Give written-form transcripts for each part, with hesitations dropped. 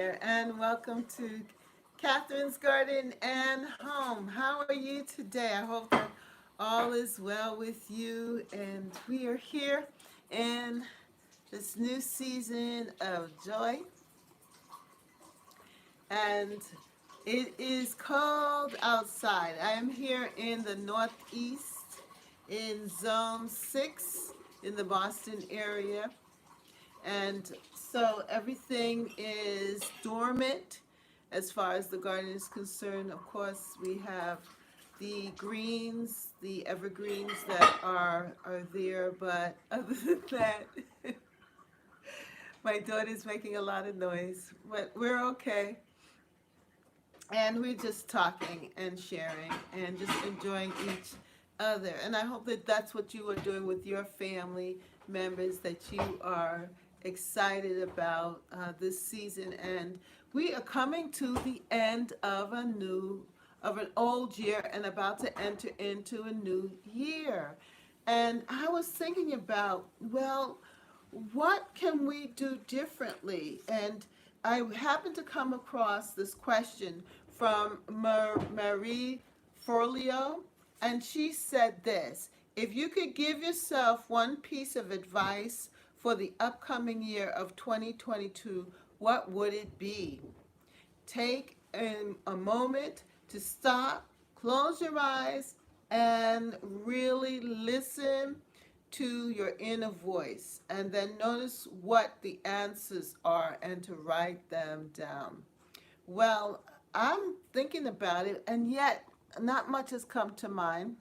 there, and welcome to Catherine's Garden and Home. How are you today? I hope that all is well with you, and we are here in this new season of joy, and it is cold outside. I am here in the Northeast in Zone 6 in the Boston area. And so everything is dormant as far as the garden is concerned. Of course, we have the greens, the evergreens that are there, but other than that, my daughter's making a lot of noise, but we're okay. And we're just talking and sharing and just enjoying each other. And I hope that that's what you are doing with your family members, that you are excited about this season. And we are coming to the end of an old year and about to enter into a new year. And I was thinking about, well, what can we do differently? And I happened to come across this question from Marie Forleo, and she said this: if you could give yourself one piece of advice for the upcoming year of 2022, what would it be? Take a moment to stop, close your eyes, and really listen to your inner voice, and then notice what the answers are and to write them down. Well, I'm thinking about it, and yet not much has come to mind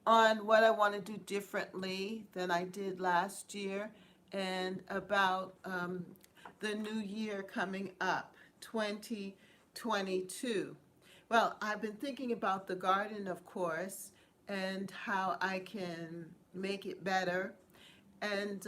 on what I want to do differently than I did last year, and about the new year coming up, 2022. Well, I've been thinking about the garden, of course, and how I can make it better. And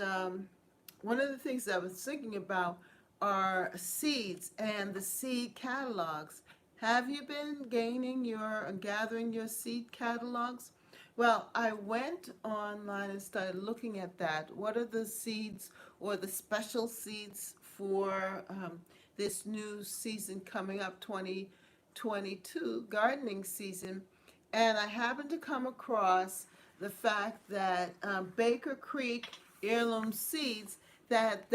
one of the things I was thinking about are seeds and the seed catalogs. Have you been gathering your seed catalogs? Well, I went online and started looking at that. What are the seeds or the special seeds for this new season coming up, 2022 gardening season? And I happened to come across the fact that Baker Creek Heirloom Seeds, that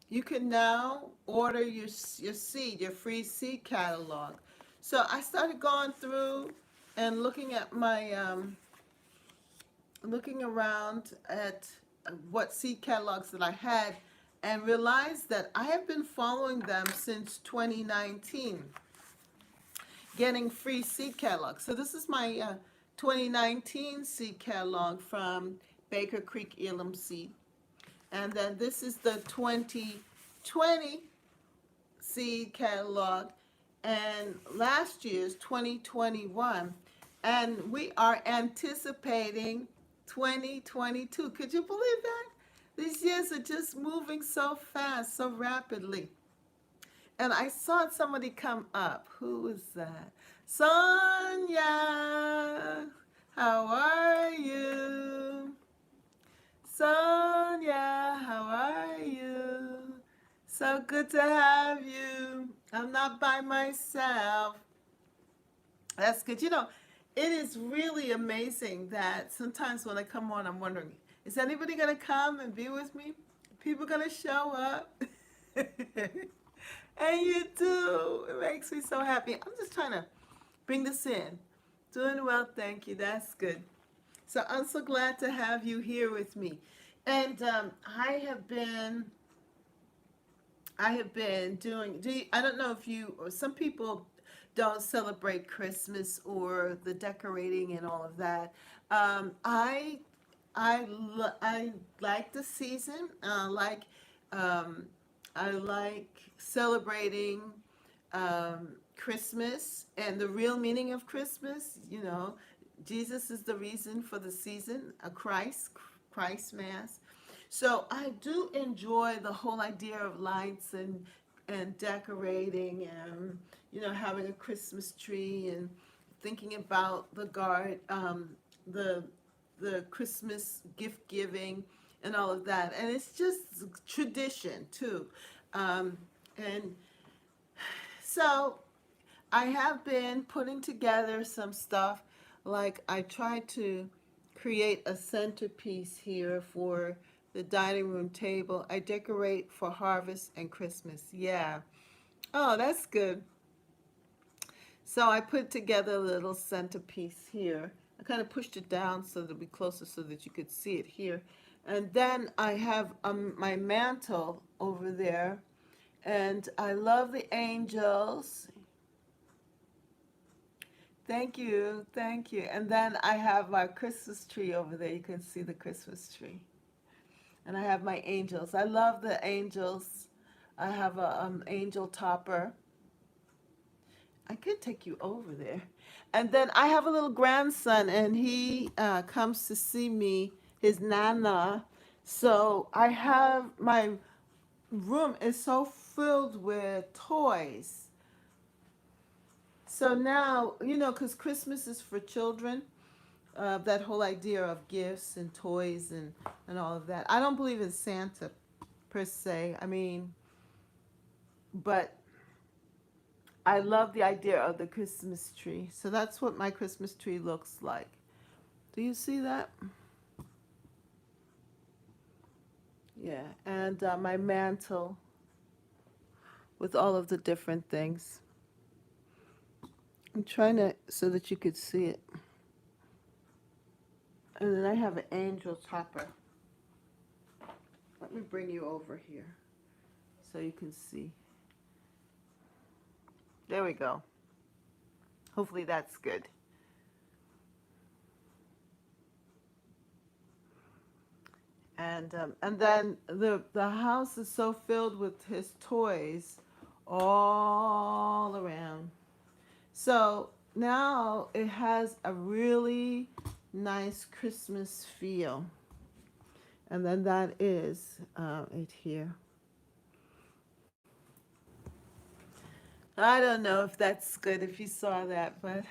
you can now order your free seed catalog. So I started going through and looking around at what seed catalogs that I had, and realized that I have been following them since 2019, getting free seed catalogs. So this is my 2019 seed catalog from Baker Creek Heirloom Seed. And then this is the 2020 seed catalog, and last year's 2021. And we are anticipating 2022. Could you believe that? These years are just moving so fast, so rapidly. And I saw somebody come up. Who was that? Sonia, how are you? Sonia, how are you? So good to have you. I'm not by myself. That's good. It is really amazing that sometimes when I come on, I'm wondering, is anybody going to come and be with me? People going to show up? And you do. It makes me so happy. I'm just trying to bring this in. Doing well, thank you. That's good. So I'm so glad to have you here with me. And I have been doing, I don't know if you, or some people don't celebrate Christmas or the decorating and all of that. I like the season. I like celebrating Christmas and the real meaning of Christmas. Jesus is the reason for the season, a Christ Mass. So I do enjoy the whole idea of lights and decorating, and having a Christmas tree, and thinking about the Christmas gift giving and all of that. And it's just tradition too. Um, and so I have been putting together some stuff. Like I tried to create a centerpiece here for the dining room table. I decorate for harvest and Christmas. Yeah. Oh, that's good. So I put together a little centerpiece here. I kind of pushed it down so that it'll be closer so that you could see it here. And then I have my mantle over there. And I love the angels. Thank you, thank you. And then I have my Christmas tree over there. You can see the Christmas tree. And I have my angels. I love the angels. I have a angel topper. I could take you over there. And then I have a little grandson, and he comes to see me, his nana. So I have my room is so filled with toys. So now, because Christmas is for children, that whole idea of gifts and toys and all of that. I don't believe in Santa per se. I mean, but I love the idea of the Christmas tree. So that's what my Christmas tree looks like. Do you see that? Yeah, and my mantle with all of the different things. I'm trying to so that you could see it. And then I have an angel topper. Let me bring you over here so you can see. There we go. Hopefully that's good. And then the house is so filled with his toys all around. So now it has a really nice Christmas feel. And then that is it here. I don't know if that's good if you saw that, but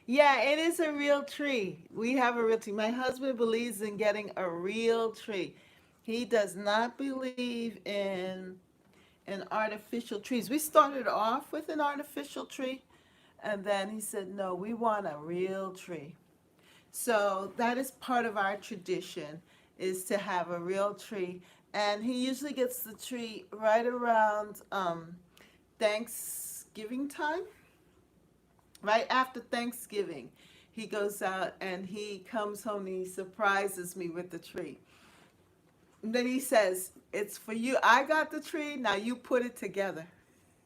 yeah, it is a real tree. We have a real tree. My husband believes in getting a real tree. He does not believe in artificial trees. We started off with an artificial tree, and then he said, no, we want a real tree. So that is part of our tradition, is to have a real tree. And he usually gets the tree right around Thanksgiving time, right after Thanksgiving. He goes out and he comes home and he surprises me with the tree. And then he says, it's for you. I got the tree. Now you put it together.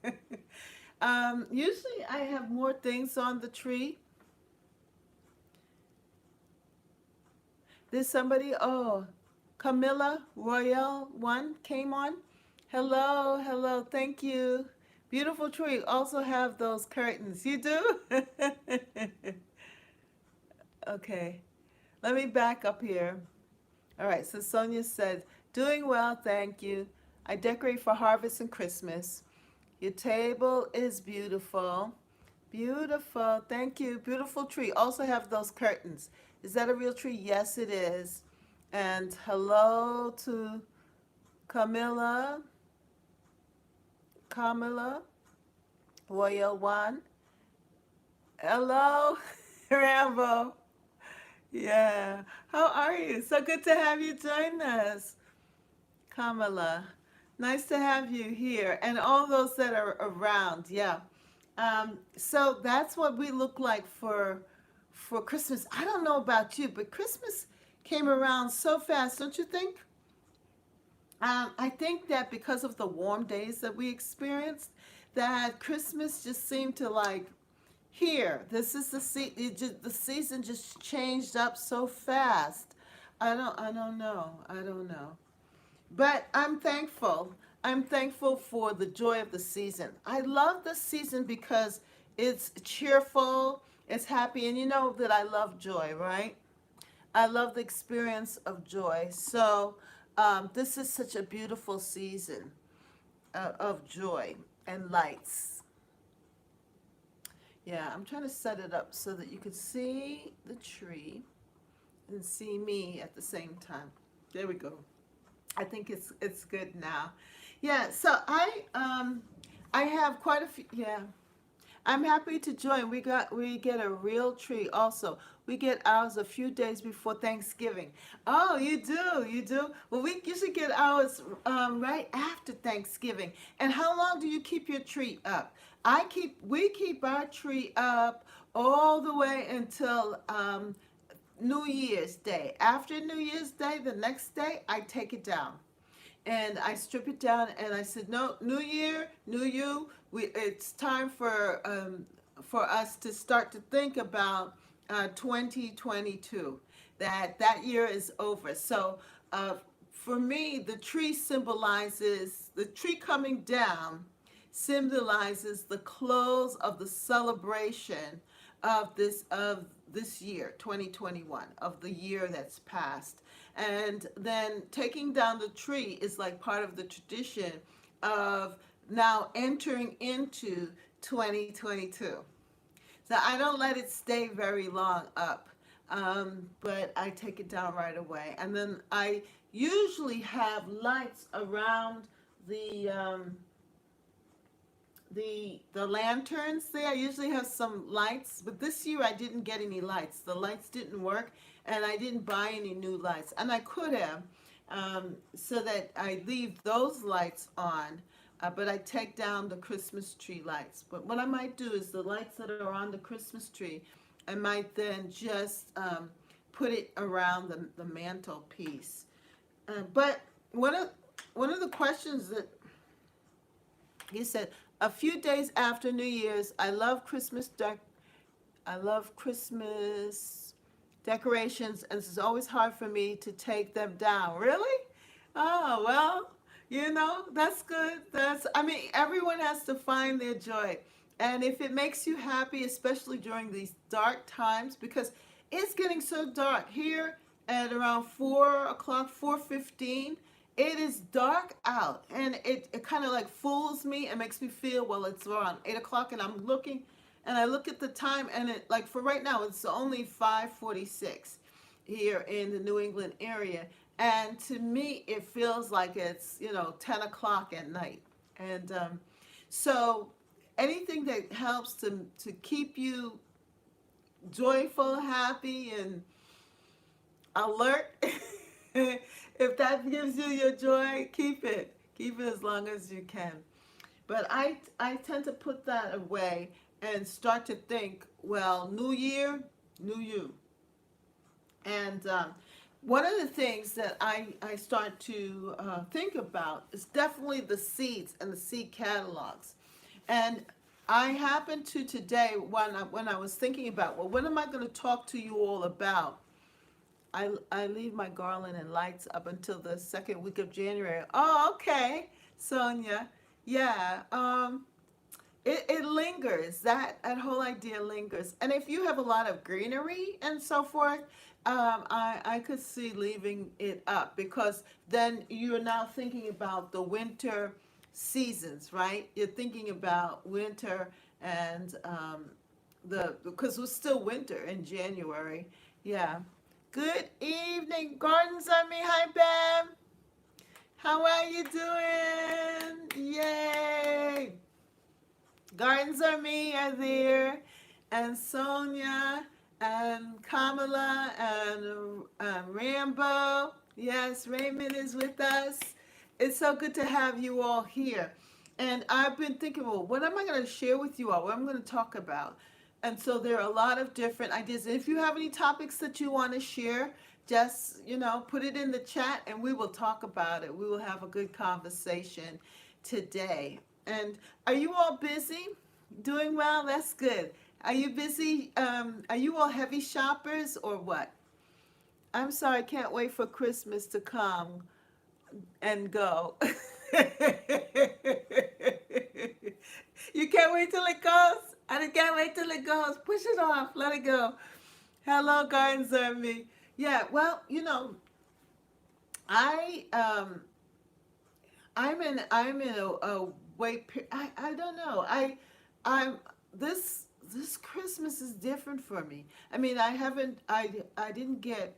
Usually I have more things on the tree. There's somebody, oh, Camilla Royale 1 came on. Hello, hello, thank you. Beautiful tree. Also have those curtains. You do? Okay. Let me back up here. All right, so Sonia said, doing well, thank you. I decorate for harvest and Christmas. Your table is beautiful. Beautiful, thank you. Beautiful tree. Also have those curtains. Is that a real tree? Yes, it is. And hello to Camilla. Camilla, Royal One. Hello, Rambo. Yeah. How are you? So good to have you join us, Kamala. Nice to have you here, and all those that are around. Yeah. So that's what we look like for Christmas. I don't know about you, but Christmas came around so fast, don't you think? I think that because of the warm days that we experienced, that Christmas just seemed to like here. This is the season just changed up so fast. I don't know. I don't know. But I'm thankful. I'm thankful for the joy of the season. I love the season because it's cheerful, it's happy, and you know that I love joy, right? I love the experience of joy. So this is such a beautiful season of joy and lights. Yeah, I'm trying to set it up so that you can see the tree and see me at the same time. There we go. I think it's good now. Yeah, so I have quite a few. Yeah, I'm happy to join. We get a real tree also. We get ours a few days before Thanksgiving. Oh, you do. Well, we usually get ours right after Thanksgiving. And how long do you keep your tree up? We keep our tree up all the way until New Year's Day. After New Year's Day, the next day, I take it down and I strip it down and I said, no, new year, new you. It's time for us to start to think about 2022. That year is over. So for me, the tree coming down symbolizes the close of the celebration of this year 2021, of the year that's passed. And then taking down the tree is like part of the tradition of now entering into 2022. So I don't let it stay very long up, but I take it down right away. And then I usually have lights around the um, the lanterns there. I usually have some lights, but this year I didn't get any lights. The lights didn't work, and I didn't buy any new lights. And I could have, so that I leave those lights on, but I take down the Christmas tree lights. But what I might do is the lights that are on the Christmas tree, I might then just put it around the mantelpiece. But one of the questions that he said, a few days after New Year's, I love Christmas decorations, and it's always hard for me to take them down. Really? Oh, well, that's good. I mean, everyone has to find their joy. And if it makes you happy, especially during these dark times, because it's getting so dark here at around 4 o'clock, 4:15. It is dark out, and it kind of like fools me and makes me feel, well, it's around 8 o'clock, and I'm looking, and I look at the time, and it, like, for right now, it's only 5:46 here in the New England area. And to me, it feels like it's, 10 o'clock at night. And so anything that helps to keep you joyful, happy, and alert. If that gives you your joy, keep it. Keep it as long as you can. But I tend to put that away and start to think, well, new year, new you. And one of the things that I start to think about is definitely the seeds and the seed catalogs. And I happened to today, when I was thinking about, well, what am I going to talk to you all about? I leave my garland and lights up until the second week of January. Oh, okay, Sonia. Yeah, it lingers. That whole idea lingers. And if you have a lot of greenery and so forth, I could see leaving it up, because then you're now thinking about the winter seasons, right? You're thinking about winter and because it's still winter in January. Yeah. Good evening, Gardens on Me. Hi, Bam. How are you doing? Yay. Gardens on Me are there, and Sonia, and Kamala, and Rambo. Yes, Raymond is with us. It's so good to have you all here. And I've been thinking, well, what am I going to share with you all? What I'm going to talk about? And so there are a lot of different ideas. If you have any topics that you want to share, just, put it in the chat and we will talk about it. We will have a good conversation today. And are you all busy? Doing well? That's good. Are you busy? Are you all heavy shoppers or what? I'm sorry, I can't wait for Christmas to come and go. You can't wait till it goes? I can't wait till it goes. Push it off. Let it go. Hello, Gardens on Me. Yeah, well, I I'm in a wait. I don't know. I'm this Christmas is different for me. I mean, I didn't get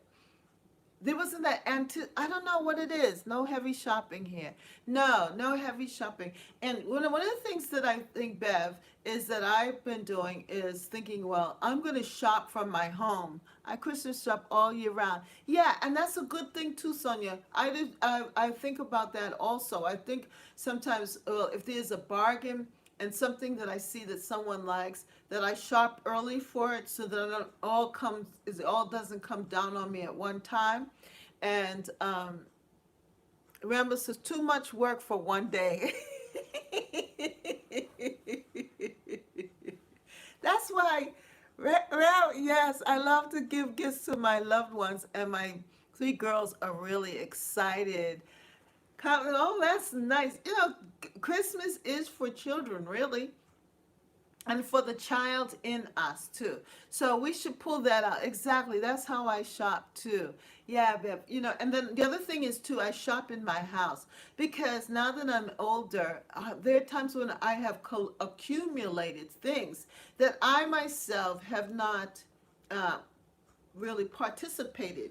there wasn't that I don't know what it is. No heavy shopping here. No, no heavy shopping. And one of the things that I think, Bev, is that I've been doing is thinking, well, I'm going to shop from my home. I Christmas shop all year round. Yeah, and that's a good thing too, Sonia. I think about that also. I think sometimes if there's a bargain and something that I see that someone likes, that I shop early for it so that it all doesn't come down on me at one time. And remember, it's too much work for one day. That's why, well, yes, I love to give gifts to my loved ones, and my three girls are really excited. Oh, that's nice. Christmas is for children, really, and for the child in us too. So we should pull that out. Exactly. That's how I shop too. Yeah, Bev. And then the other thing is too, I shop in my house because now that I'm older, there are times when I have accumulated things that I myself have not uh, really participated.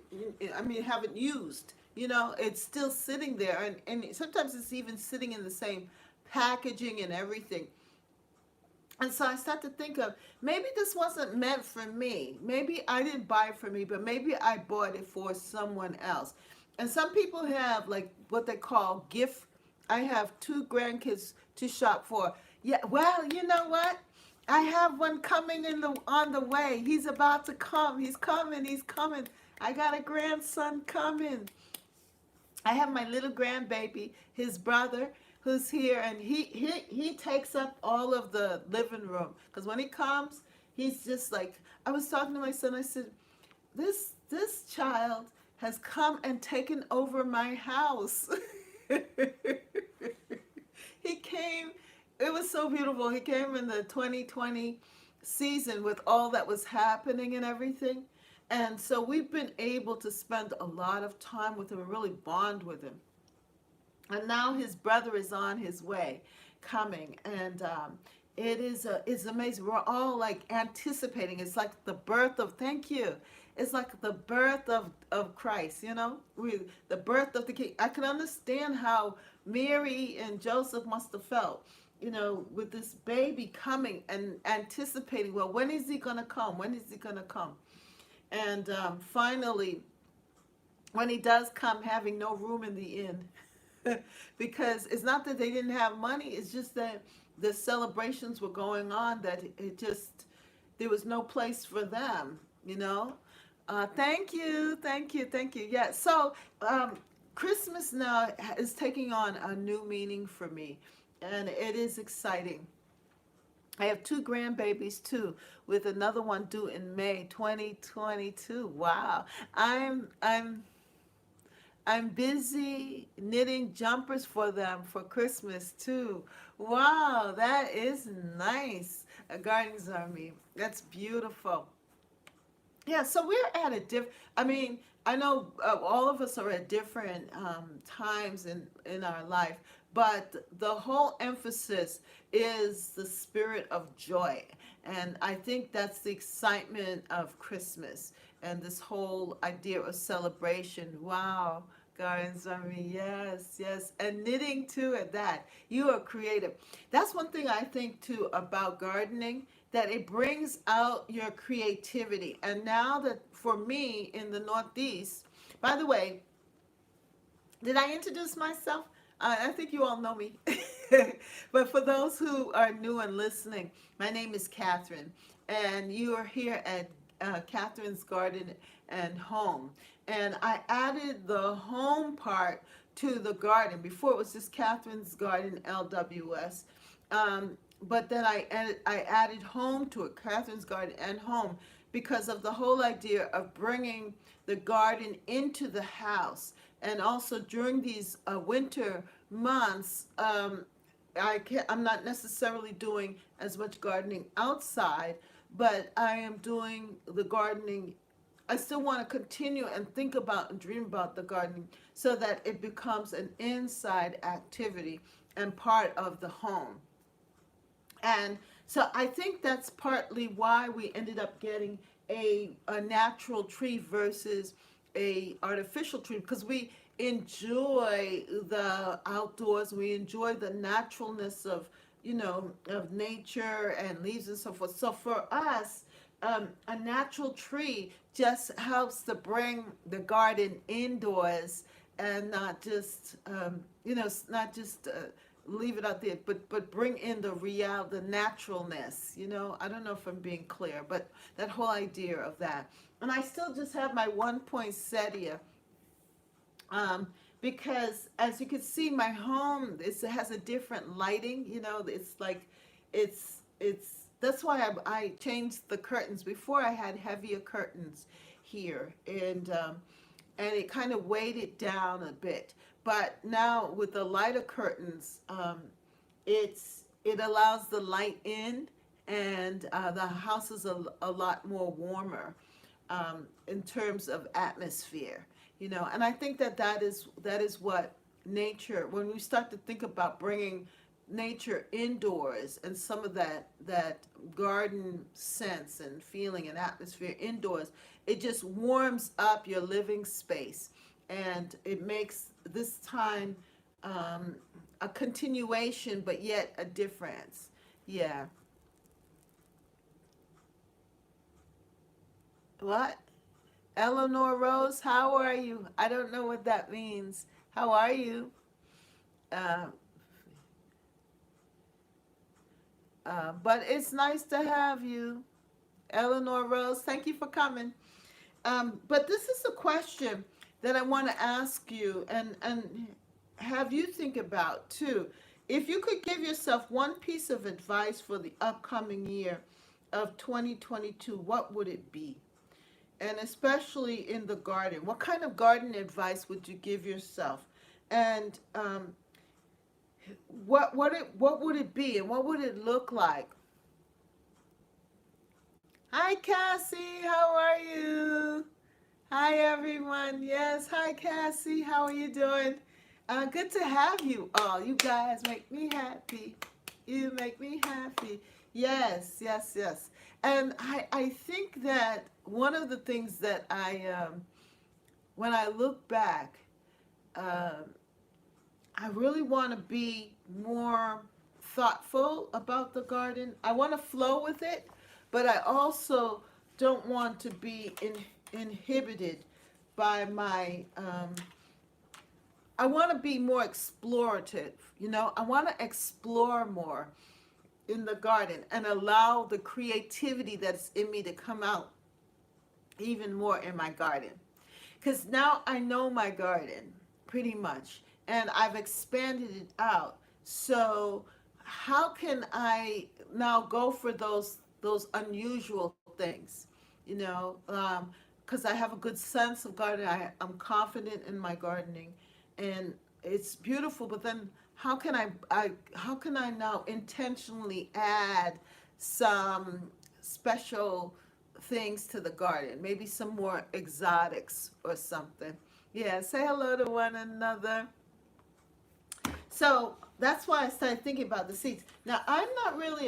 I mean, haven't used. It's still sitting there, and sometimes it's even sitting in the same packaging and everything. And so I start to think of, maybe this wasn't meant for me. Maybe I didn't buy it for me, but maybe I bought it for someone else. And some people have like what they call gift. I have two grandkids to shop for. Yeah, well, you know what? I have one coming on the way. He's about to come. He's coming. He's coming. I got a grandson coming. I have my little grandbaby, his brother, who's here, and he takes up all of the living room. Because when he comes, he's just like, I was talking to my son. I said, this child has come and taken over my house. He came. It was so beautiful. He came in the 2020 season with all that was happening and everything. And so we've been able to spend a lot of time with him and really bond with him. And now his brother is on his way, coming, and it's amazing. We're all like anticipating. It's like the birth of. Thank you. It's like the birth of Christ. The birth of the King. I can understand how Mary and Joseph must have felt. With this baby coming and anticipating. Well, when is he gonna come? When is he gonna come? And finally, when he does come, having no room in the inn. Because it's not that they didn't have money, it's just that the celebrations were going on, that there was no place for them. Thank you, thank you, thank you. Yeah, so Christmas now is taking on a new meaning for me, and it is exciting. I have two grandbabies too, with another one due in May 2022. Wow. I'm busy knitting jumpers for them for Christmas too. Wow, that is nice. A Gardens Army. That's beautiful. Yeah, so we're at a I mean, I know all of us are at different times in our life, but the whole emphasis is the spirit of joy. And I think that's the excitement of Christmas and this whole idea of celebration. Wow, Gardens Army, yes, yes. And knitting too at that. You are creative. That's one thing I think too about gardening, that it brings out your creativity. And now that for me in the Northeast, by the way, did I introduce myself? I think you all know me. But for those who are new and listening, my name is Catherine, and you are here at Catherine's Garden and Home. And I added the home part to the garden. Before it was just Catherine's Garden LWS. But then I added home to it, Catherine's Garden and Home, because of the whole idea of bringing the garden into the house. And also during these winter months, I'm not necessarily doing as much gardening outside, but I am doing the gardening. I still want to continue and think about and dream about the gardening so that it becomes an inside activity and part of the home. And so I think that's partly why we ended up getting a natural tree versus a artificial tree because we enjoy the outdoors. We enjoy the naturalness of, of nature and leaves and so forth. So for us, a natural tree just helps to bring the garden indoors and not just, not just leave it out there, but bring in the naturalness. I don't know if I'm being clear, but that whole idea of that. And I still just have my 1 poinsettia, because as you can see, my home has a different lighting. It's like it's that's why I changed the curtains. Before I had heavier curtains here, and it kind of weighed it down a bit. But now with the lighter curtains, it allows the light in, and the house is a lot more warmer, in terms of atmosphere. And I think that is what nature. When we start to think about bringing nature indoors and some of that garden sense and feeling and atmosphere indoors, it just warms up your living space, and it makes this time, a continuation but yet a difference. Yeah. What? Eleanor Rose, how are you? I don't know what that means. How are you? uh, but it's nice to have you. Eleanor Rose, thank you for coming. But this is a question that I want to ask you, and have you think about too. If you could give yourself one piece of advice for the upcoming year of 2022, what would it be? And especially in the garden, what kind of garden advice would you give yourself? And what would it be, and what would it look like? Hi, Cassie. How are you? Hi, everyone. Yes, hi, Cassie. How are you doing? Good to have you all. You guys make me happy. You make me happy. Yes, yes, yes. And I think that one of the things that when I look back, um, I really want to be more thoughtful about the garden. I want to flow with it, but I also don't want to be inhibited by my. I want to be more explorative. I want to explore more in the garden and allow the creativity that's in me to come out even more in my garden. Because now I know my garden pretty much, and I've expanded it out. So how can I now go for those unusual things? Because I have a good sense of gardening. I'm confident in my gardening, and it's beautiful. But then how can I now intentionally add some special things to the garden? Maybe some more exotics or something. Yeah, say hello to one another. So that's why I started thinking about the seeds. Now, I'm not really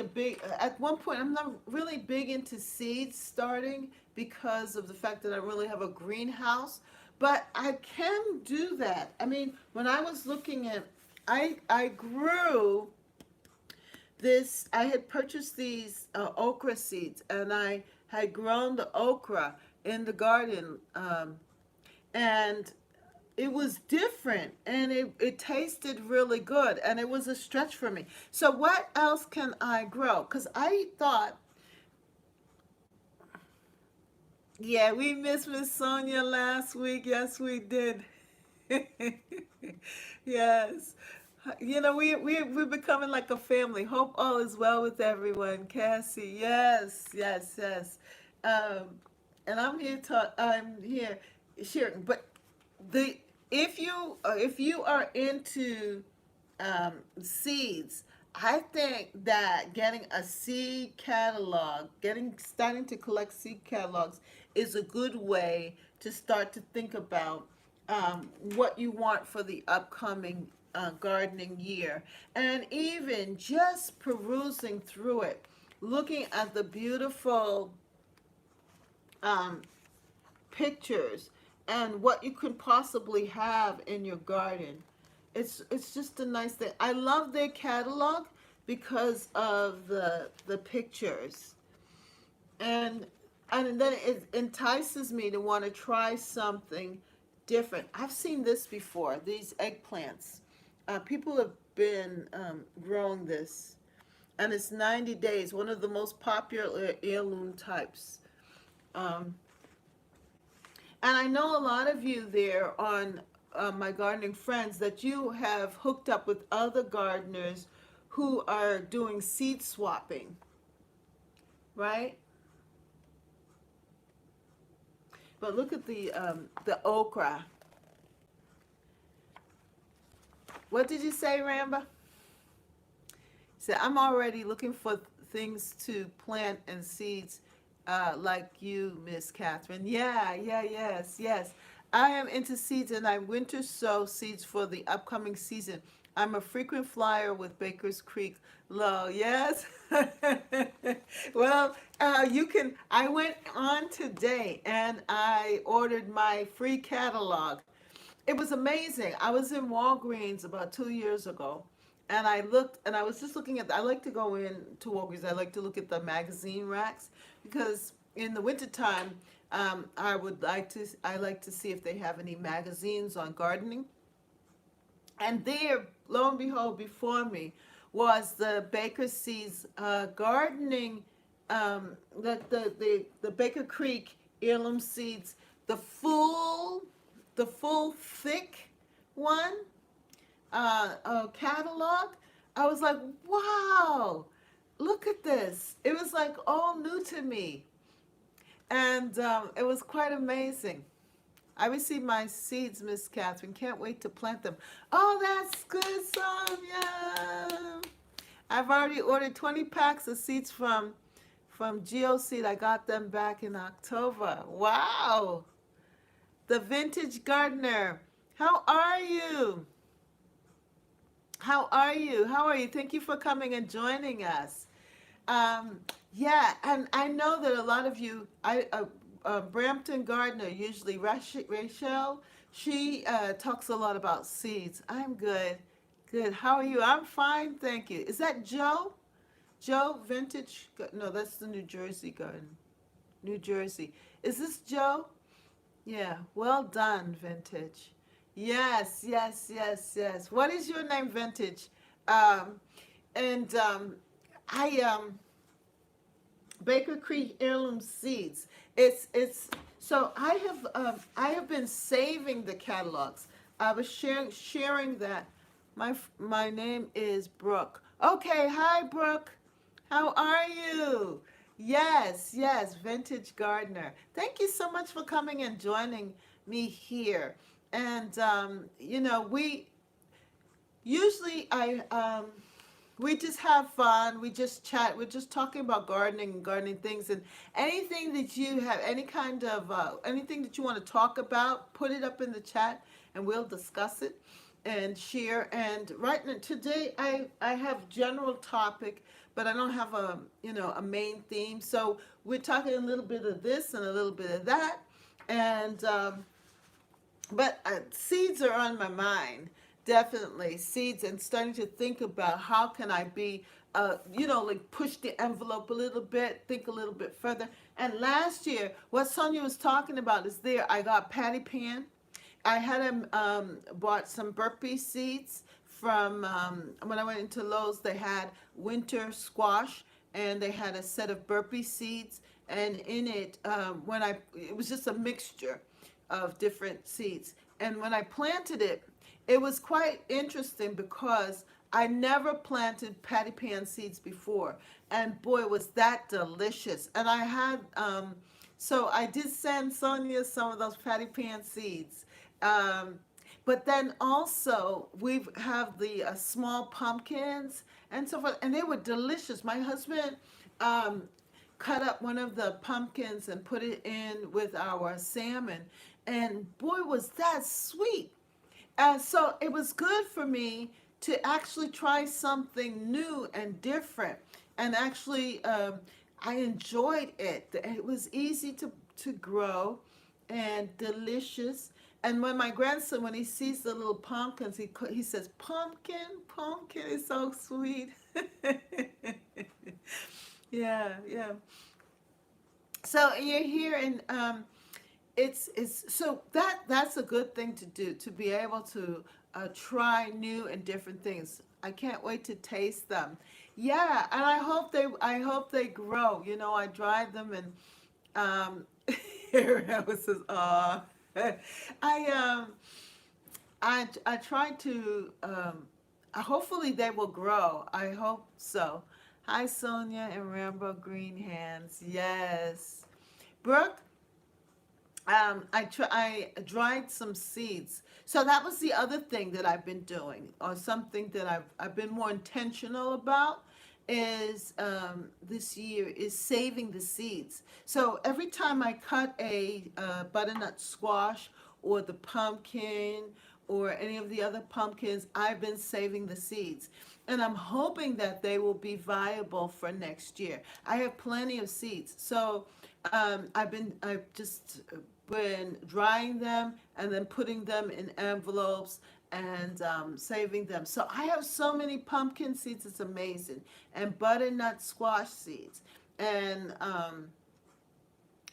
at one point, I'm not really big into seeds starting because of the fact that I really have a greenhouse, but I can do that. I mean, when I was looking at, I grew I had purchased these okra seeds, and I had grown the okra in the garden, and it was different, and it tasted really good, and it was a stretch for me. So what else can I grow? Because I thought, yeah, we missed Miss Sonia last week. Yes, we did. Yes. We're becoming like a family. Hope all is well with everyone. Cassie, yes, yes, yes. Um, and I'm here sharing. But the if you are into seeds, I think that getting a seed catalog, starting to collect seed catalogs, is a good way to start to think about what you want for the upcoming gardening year, and even just perusing through it, looking at the beautiful um, pictures, and what you can possibly have in your garden. It's just a nice thing. I love their catalog because of the pictures, and and then it entices me to want to try something different. I've seen this before. These eggplants, people have been growing this, and it's 90 days. One of the most popular heirloom types. Um, And I know a lot of you there on my gardening friends that you have hooked up with other gardeners who are doing seed swapping, right? But look at the okra. What did you say, Ramba? Said I'm already looking for things to plant and seeds, like you, Miss Catherine. Yeah, yeah, yes, yes. I am into seeds and I winter sow seeds for the upcoming season. I'm a frequent flyer with Baker's Creek Low. Yes. Well, you can. I went on today and I ordered my free catalog. It was amazing. I was in Walgreens about 2 years ago, and I looked, and I was just looking at. I like to go in to Walgreens. I like to look at the magazine racks because in the wintertime, I would like to. I like to see if they have any magazines on gardening. And there, lo and behold, before me was the Baker Seeds gardening, the Baker Creek heirloom seeds, the full, the full thick one catalog. I was like, wow, look at this. It was like all new to me, and it was quite amazing. I received my seeds, Miss Catherine. Can't wait to plant them. Oh, that's good, Sonia. I've already ordered 20 packs of seeds from GeoSeed. I got them back in October. Wow. The Vintage Gardener. How are you? How are you? How are you? Thank you for coming and joining us. Yeah, and I know that a lot of you, Brampton Gardner, usually Rachel, she talks a lot about seeds. I'm good. Good. How are you? I'm fine, thank you. Is that Joe? Joe Vintage? No, that's the New Jersey garden. New Jersey. Is this Joe? Yeah. Well done, Vintage. Yes, yes, yes, yes. What is your name, Vintage? Um, and I Baker Creek heirloom seeds. It's so I have been saving the catalogs. I was sharing that. My name is Brooke. Okay, hi Brooke. How are you? Yes, yes, Vintage Gardener. Thank you so much for coming and joining me here. And we usually we just have fun. We just chat. We're just talking about gardening and gardening things, and anything that you have, any kind of anything that you want to talk about, put it up in the chat, and we'll discuss it and share. And right now, today, I have general topic, but I don't have a main theme. So we're talking a little bit of this and a little bit of that, and but seeds are on my mind, definitely seeds, and starting to think about how can I be, like push the envelope a little bit, think a little bit further. And last year, what Sonia was talking about is there. I got patty pan. I had bought some burpee seeds from when I went into Lowe's. They had winter squash, and they had a set of burpee seeds, and in it, it was just a mixture of different seeds. And when I planted it, it was quite interesting because I never planted patty pan seeds before. And boy, was that delicious. And I had, so I did send Sonia some of those patty pan seeds. Um, but then also we have the small pumpkins and so forth, and they were delicious. My husband cut up one of the pumpkins and put it in with our salmon, and boy, was that sweet. So it was good for me to actually try something new and different. And actually, I enjoyed it. It was easy to grow. and delicious. And when my grandson, when he sees the little pumpkins, he says, "Pumpkin, pumpkin." It's so sweet. Yeah, yeah. So you're here, and it's so that's a good thing to do, to be able to try new and different things. I can't wait to taste them. Yeah, and I hope they grow. I dried them, and here I was says, I I tried to hopefully they will grow. I hope so. Hi Sonia and Rambo Green Hands. Yes. Brooke, I dried some seeds. So that was the other thing that I've been doing, or something that I've been more intentional about, is this year is saving the seeds. So every time I cut a butternut squash or the pumpkin or any of the other pumpkins, I've been saving the seeds. And I'm hoping that they will be viable for next year. I have plenty of seeds. So I've just been drying them and then putting them in envelopes and saving them. So I have so many pumpkin seeds, it's amazing. And butternut squash seeds. And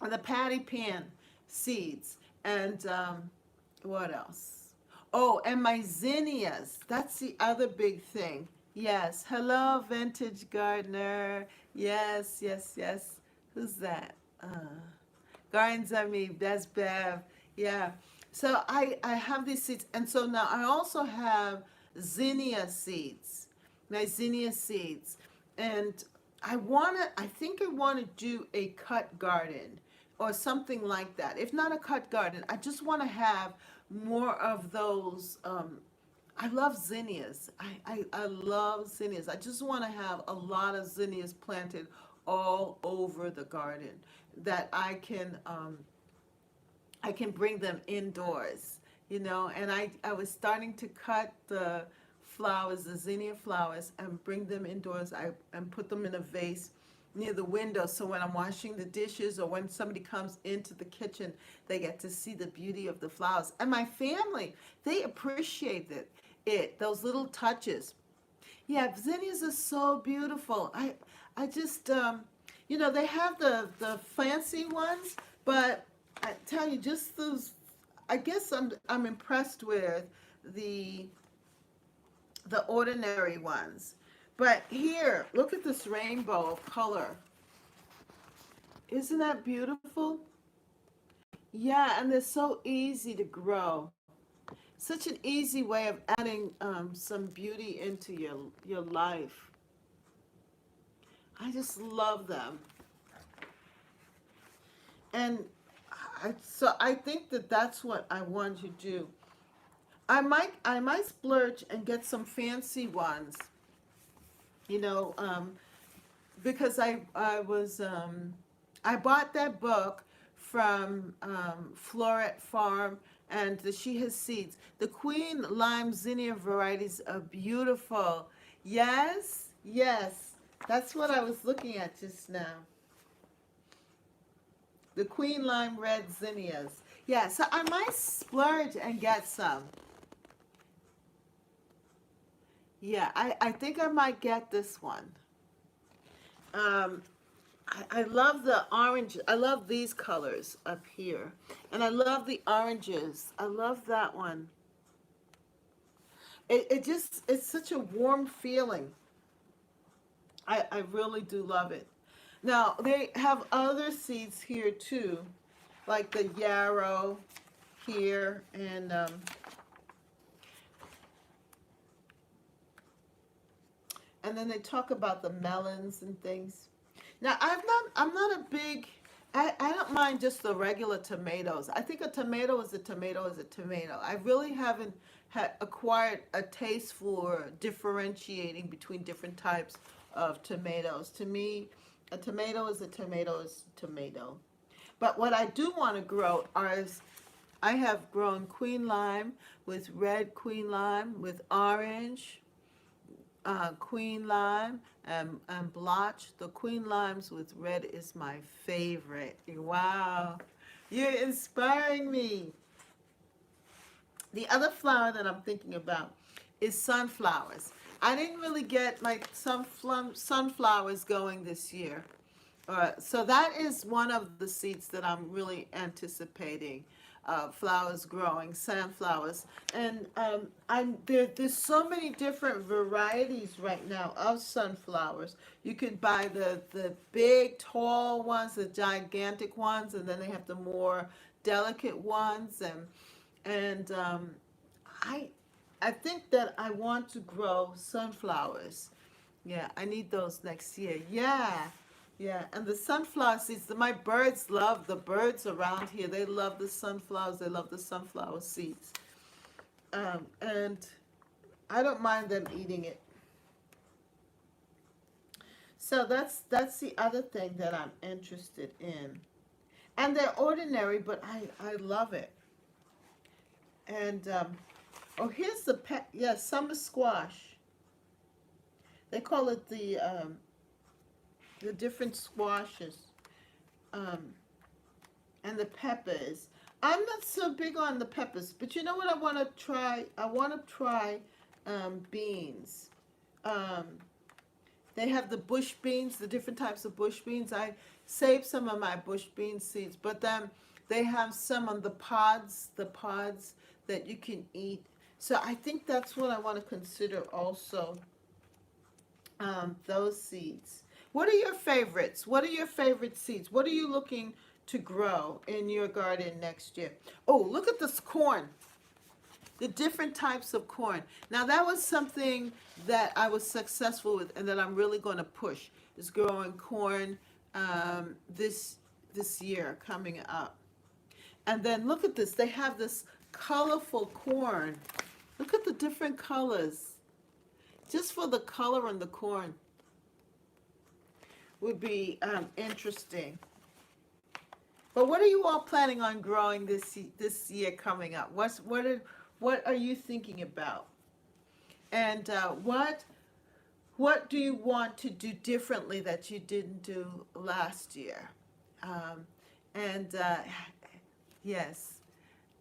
the patty pan seeds. And what else? Oh, and my zinnias. That's the other big thing. Yes. Hello, Vintage Gardener. Yes, yes, yes. Who's that? Gardens are me. That's Bev. Yeah. So I have these seeds. And so now I also have zinnia seeds. My zinnia seeds. And I think I want to do a cut garden or something like that. If not a cut garden, I just want to have more of those. I love zinnias. I love zinnias. I just want to have a lot of zinnias planted all over the garden that I can bring them indoors, and I was starting to cut the flowers, the zinnia flowers, and bring them indoors. And put them in a vase near the window, so when I'm washing the dishes or when somebody comes into the kitchen, they get to see the beauty of the flowers. And my family, they appreciate those little touches. Yeah, zinnias are so beautiful. I just they have the fancy ones, but I tell you, just those. I guess I'm impressed with the the ordinary ones. But here, look at this rainbow of color. Isn't that beautiful? Yeah, and they're so easy to grow. Such an easy way of adding some beauty into your life. I just love them. And so I think that that's what I want to do. I might splurge and get some fancy ones, you know, because I bought that book from Floret Farm, and she has seeds. The Queen Lime Zinnia varieties are beautiful. Yes, yes, that's what I was looking at just now. The Queen Lime Red Zinnias. Yeah, so I might splurge and get some. Yeah, I think I might get this one. Um, I love the orange. I love these colors up here. And I love the oranges. I love that one. It's such a warm feeling. I really do love it. Now, they have other seeds here too, like the yarrow here, and then they talk about the melons and things. Now, I'm not a big, I don't mind just the regular tomatoes. I think a tomato is a tomato is a tomato. I really haven't acquired a taste for differentiating between different types of tomatoes. To me, a tomato is a tomato is a tomato. But what I do want to grow I have grown queen lime with red queen lime with orange queen lime and blotch. The queen limes with red is my favorite. Wow. You're inspiring me. The other flower that I'm thinking about is sunflowers. I didn't really get like some sunflowers going this year. So that is one of the seeds that I'm really anticipating. Flowers growing, sunflowers, and there's so many different varieties right now of sunflowers. You could buy the big, tall ones, the gigantic ones, and then they have the more delicate ones, and I I think that I want to grow sunflowers. Yeah, I need those next year. Yeah. Yeah, and the sunflower seeds, my birds love the birds around here. They love the sunflowers. They love the sunflower seeds. And I don't mind them eating it. So that's the other thing that I'm interested in. And they're ordinary, but I love it. And oh, here's the summer squash. They call it the different squashes, and the peppers. I'm not so big on the peppers, but you know what I want to try? I want to try beans. Um, they have the bush beans, the different types of bush beans. I saved some of my bush bean seeds, but then they have some on the pods that you can eat. So I think that's what I want to consider also, those seeds. What are your favorites? What are your favorite seeds? What are you looking to grow in your garden next year? Oh, look at this corn. The different types of corn. Now that was something that I was successful with and that I'm really going to push, is growing corn this year coming up. And then look at this. They have this colorful corn. Look at the different colors. Just for the color in the corn would be interesting. But what are you all planning on growing this year coming up? What are you thinking about? And what do you want to do differently that you didn't do last year? And yes,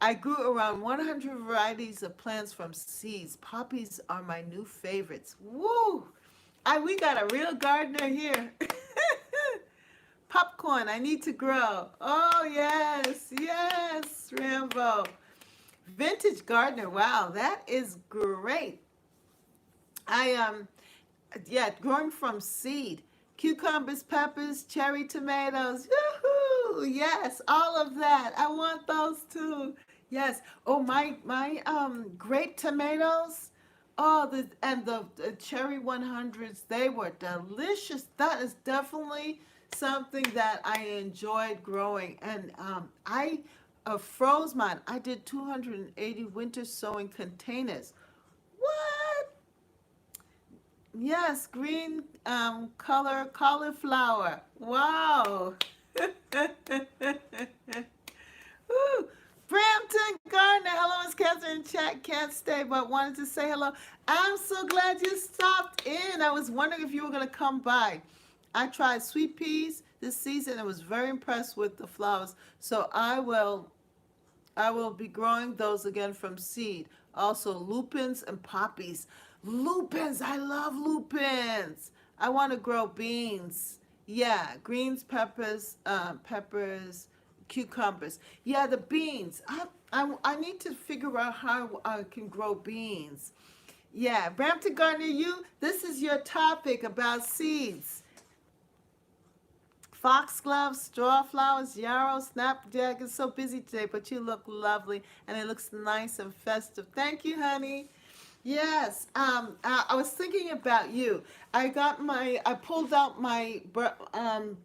I grew around 100 varieties of plants from seeds. Poppies are my new favorites. Woo! We got a real gardener here. Popcorn, I need to grow. Oh, yes, yes, Rambo. Vintage gardener, wow, that is great. Growing from seed. Cucumbers, peppers, cherry tomatoes. Yoo-hoo! Yes, all of that. I want those too. Yes. Oh, my grape tomatoes. Oh, the cherry 100s, they were delicious. That is definitely something that I enjoyed growing. And I froze mine. I did 280 winter sowing containers. What? Yes, green color cauliflower. Wow. Woo. Brampton Gardner. Hello, it's Catherine in chat. Can't stay, but wanted to say hello. I'm so glad you stopped in. I was wondering if you were going to come by. I tried sweet peas this season and was very impressed with the flowers. So I will be growing those again from seed. Also, lupins and poppies. Lupins, I love lupins. I want to grow beans. Yeah, greens, peppers, cucumbers. Yeah, the beans. I need to figure out how I can grow beans. Yeah, Brampton Gardner, this is your topic about seeds. Foxgloves, straw flowers, yarrow, snapdragon. It's so busy today, but you look lovely, and it looks nice and festive. Thank you, honey. Yes, I was thinking about you. I pulled out my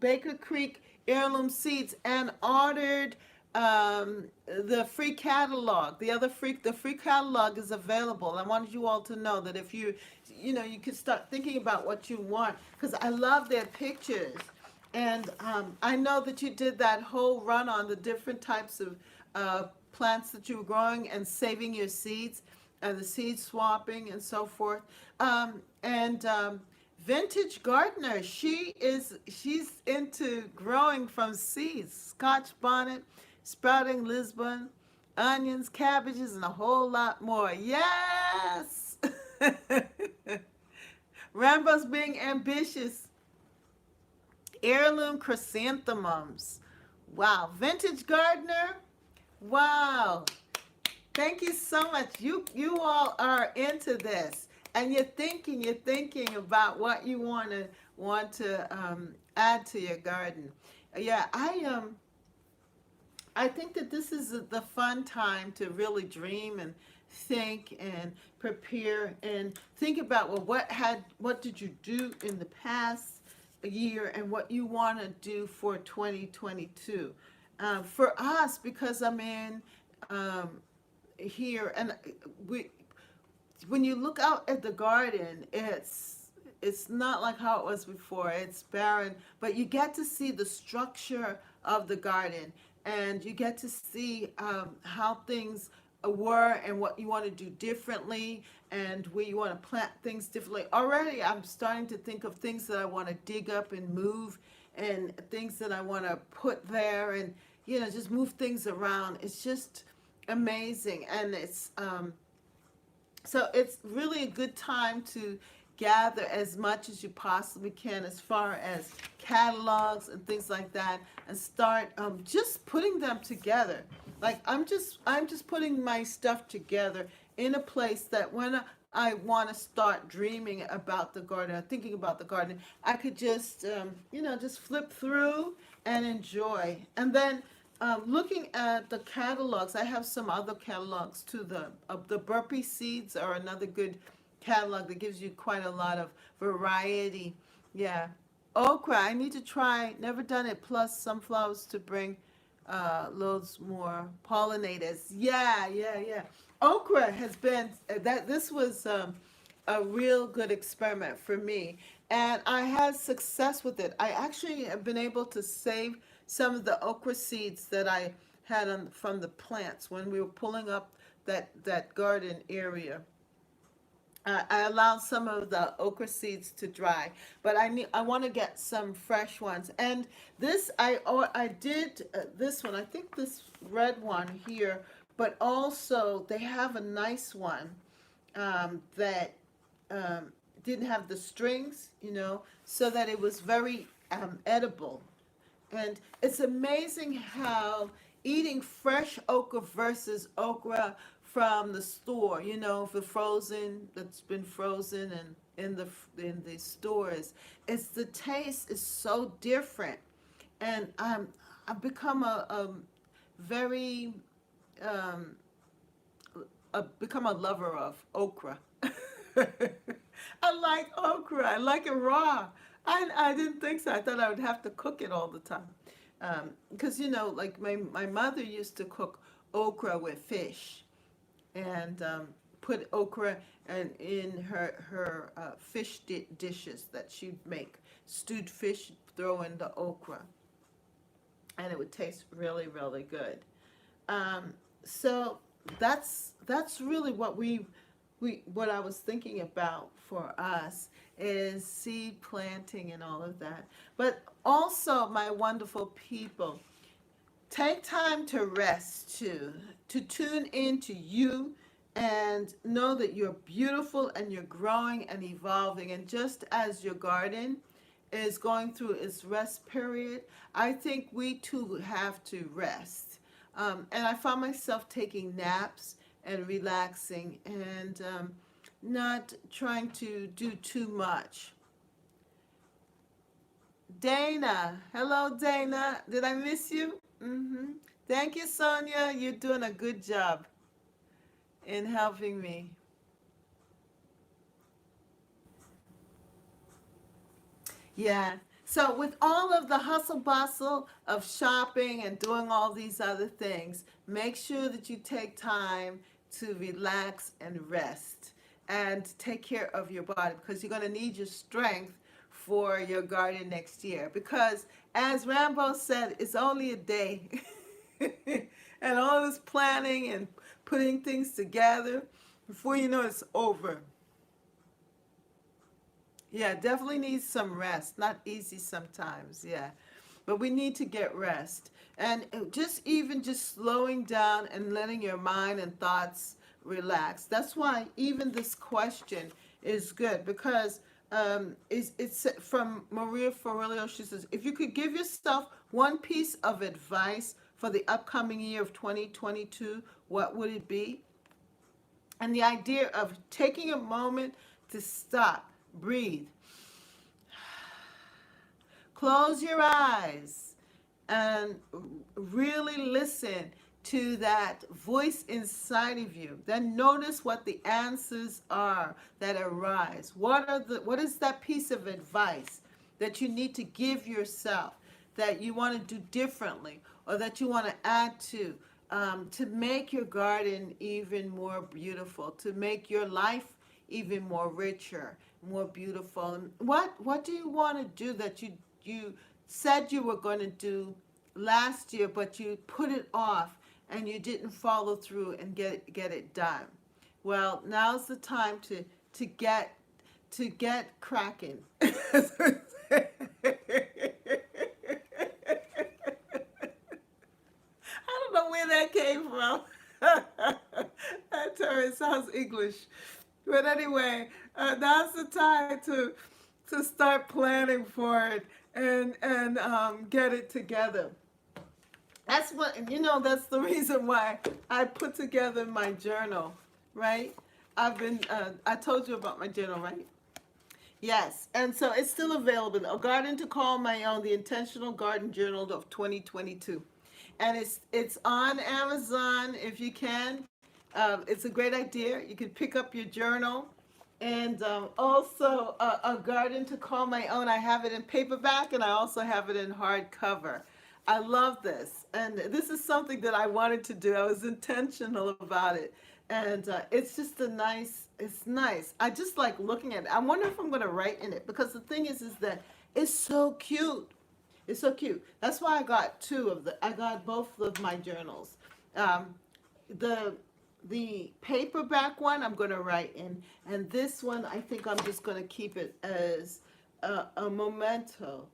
Baker Creek heirloom seeds and ordered the free catalog. The free catalog is available. I wanted you all to know that if you could start thinking about what you want, because I love their pictures. And I know that you did that whole run on the different types of plants that you were growing and saving your seeds and the seed swapping and so forth. Vintage Gardener, she's into growing from seeds. Scotch bonnet, sprouting Lisbon, onions, cabbages, and a whole lot more. Yes! Rambo's being ambitious. Heirloom chrysanthemums. Wow. Vintage gardener. Wow. Thank you so much. You all are into this, and you're thinking about what you want to add to your garden. Yeah, I think that this is the fun time to really dream and think and prepare and think about, well, what did you do in the past year and what you want to do for 2022. For us, because I'm in here, and we when you look out at the garden, it's not like how it was before. It's barren, but you get to see the structure of the garden, and you get to see how things were and what you want to do differently, and where you want to plant things differently. Already, I'm starting to think of things that I want to dig up and move, and things that I want to put there, and just move things around. It's just amazing, and so it's really a good time to gather as much as you possibly can as far as catalogs and things like that, and start just putting them together. Like I'm just putting my stuff together in a place that when I want to start dreaming about the garden or thinking about the garden, I could just just flip through and enjoy. And then looking at the catalogs, I have some other catalogs too. The Burpee Seeds are another good catalog that gives you quite a lot of variety. Yeah. Okra, I need to try. Never done it. Plus sunflowers to bring loads more pollinators. Yeah, yeah, yeah. Okra has been that. This was a real good experiment for me, and I had success with it. I actually have been able to save some of the okra seeds that I had from the plants when we were pulling up that garden area. I allowed some of the okra seeds to dry, but I want to get some fresh ones. And this I did this one. I think this red one here, but also they have a nice one that didn't have the strings, so that it was very edible. And it's amazing how eating fresh okra versus okra from the store, the frozen that's been frozen and in the stores, the taste is so different. And I've become a very um, become a lover of okra. I like okra. I like it raw. I didn't think so. I thought I would have to cook it all the time. Because, like my mother used to cook okra with fish, and put okra in her fish dishes that she'd make. Stewed fish, throw in the okra, and it would taste really, really good. So that's really what I was thinking about for us is seed planting and all of that. But also, my wonderful people, take time to rest too, to tune into you and know that you're beautiful and you're growing and evolving. And just as your garden is going through its rest period, I think we too have to rest. And I found myself taking naps and relaxing and not trying to do too much. Dana, hello Dana. Did I miss you? Thank you, Sonia. You're doing a good job in helping me. Yeah. So with all of the hustle bustle of shopping and doing all these other things, make sure that you take time to relax and rest and take care of your body, because you're going to need your strength for your garden next year. Because as Rambo said, it's only a day. And all this planning and putting things together, before you know it's over. Yeah, definitely needs some rest. Not easy sometimes, yeah. but we need to get rest. And just even just slowing down and letting your mind and thoughts relax. That's why even this question is good, because it's from Maria Ferrillo. She says, if you could give yourself one piece of advice for the upcoming year of 2022, what would it be? And the idea of taking a moment to stop, breathe, close your eyes, and really listen to that voice inside of you. Then notice what the answers are that arise. What is that piece of advice that you need to give yourself, that you want to do differently, or that you want to add to make your garden even more beautiful, to make your life even more richer, more beautiful? And what do you want to do that you said you were going to do last year, but you put it off and you didn't follow through and get it done? Well, now's the time to get cracking. I don't know where that came from. That term sounds English. But anyway, now's the time to start planning for it and get it together. That's that's the reason why I put together my journal, right? I told you about my journal, right? Yes, and so it's still available. A Garden to Call My Own, the Intentional Garden Journal of 2022. And it's on Amazon if you can. It's a great idea. You can pick up your journal. And also a Garden to Call My Own. I have it in paperback and I also have it in hardcover. I love this. And this is something that I wanted to do. I was intentional about it. And it's just it's nice. I just like looking at it. I wonder if I'm going to write in it, because the thing is that it's so cute. It's so cute. That's why I got both of my journals. The paperback one I'm going to write in, and this one I think I'm just going to keep it as a memento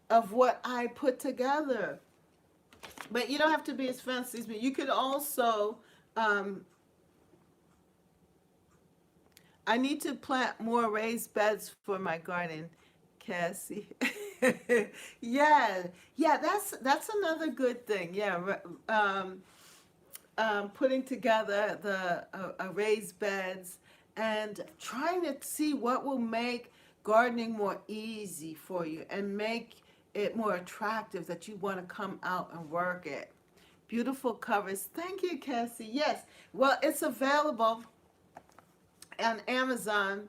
of what I put together. But you don't have to be as fancy as me. You could also, I need to plant more raised beds for my garden, Cassie. Yeah, that's another good thing. Yeah, putting together the raised beds and trying to see what will make gardening more easy for you and make it more attractive, that you want to come out and work it. Beautiful covers. Thank you, Cassie. Yes, well, it's available on Amazon,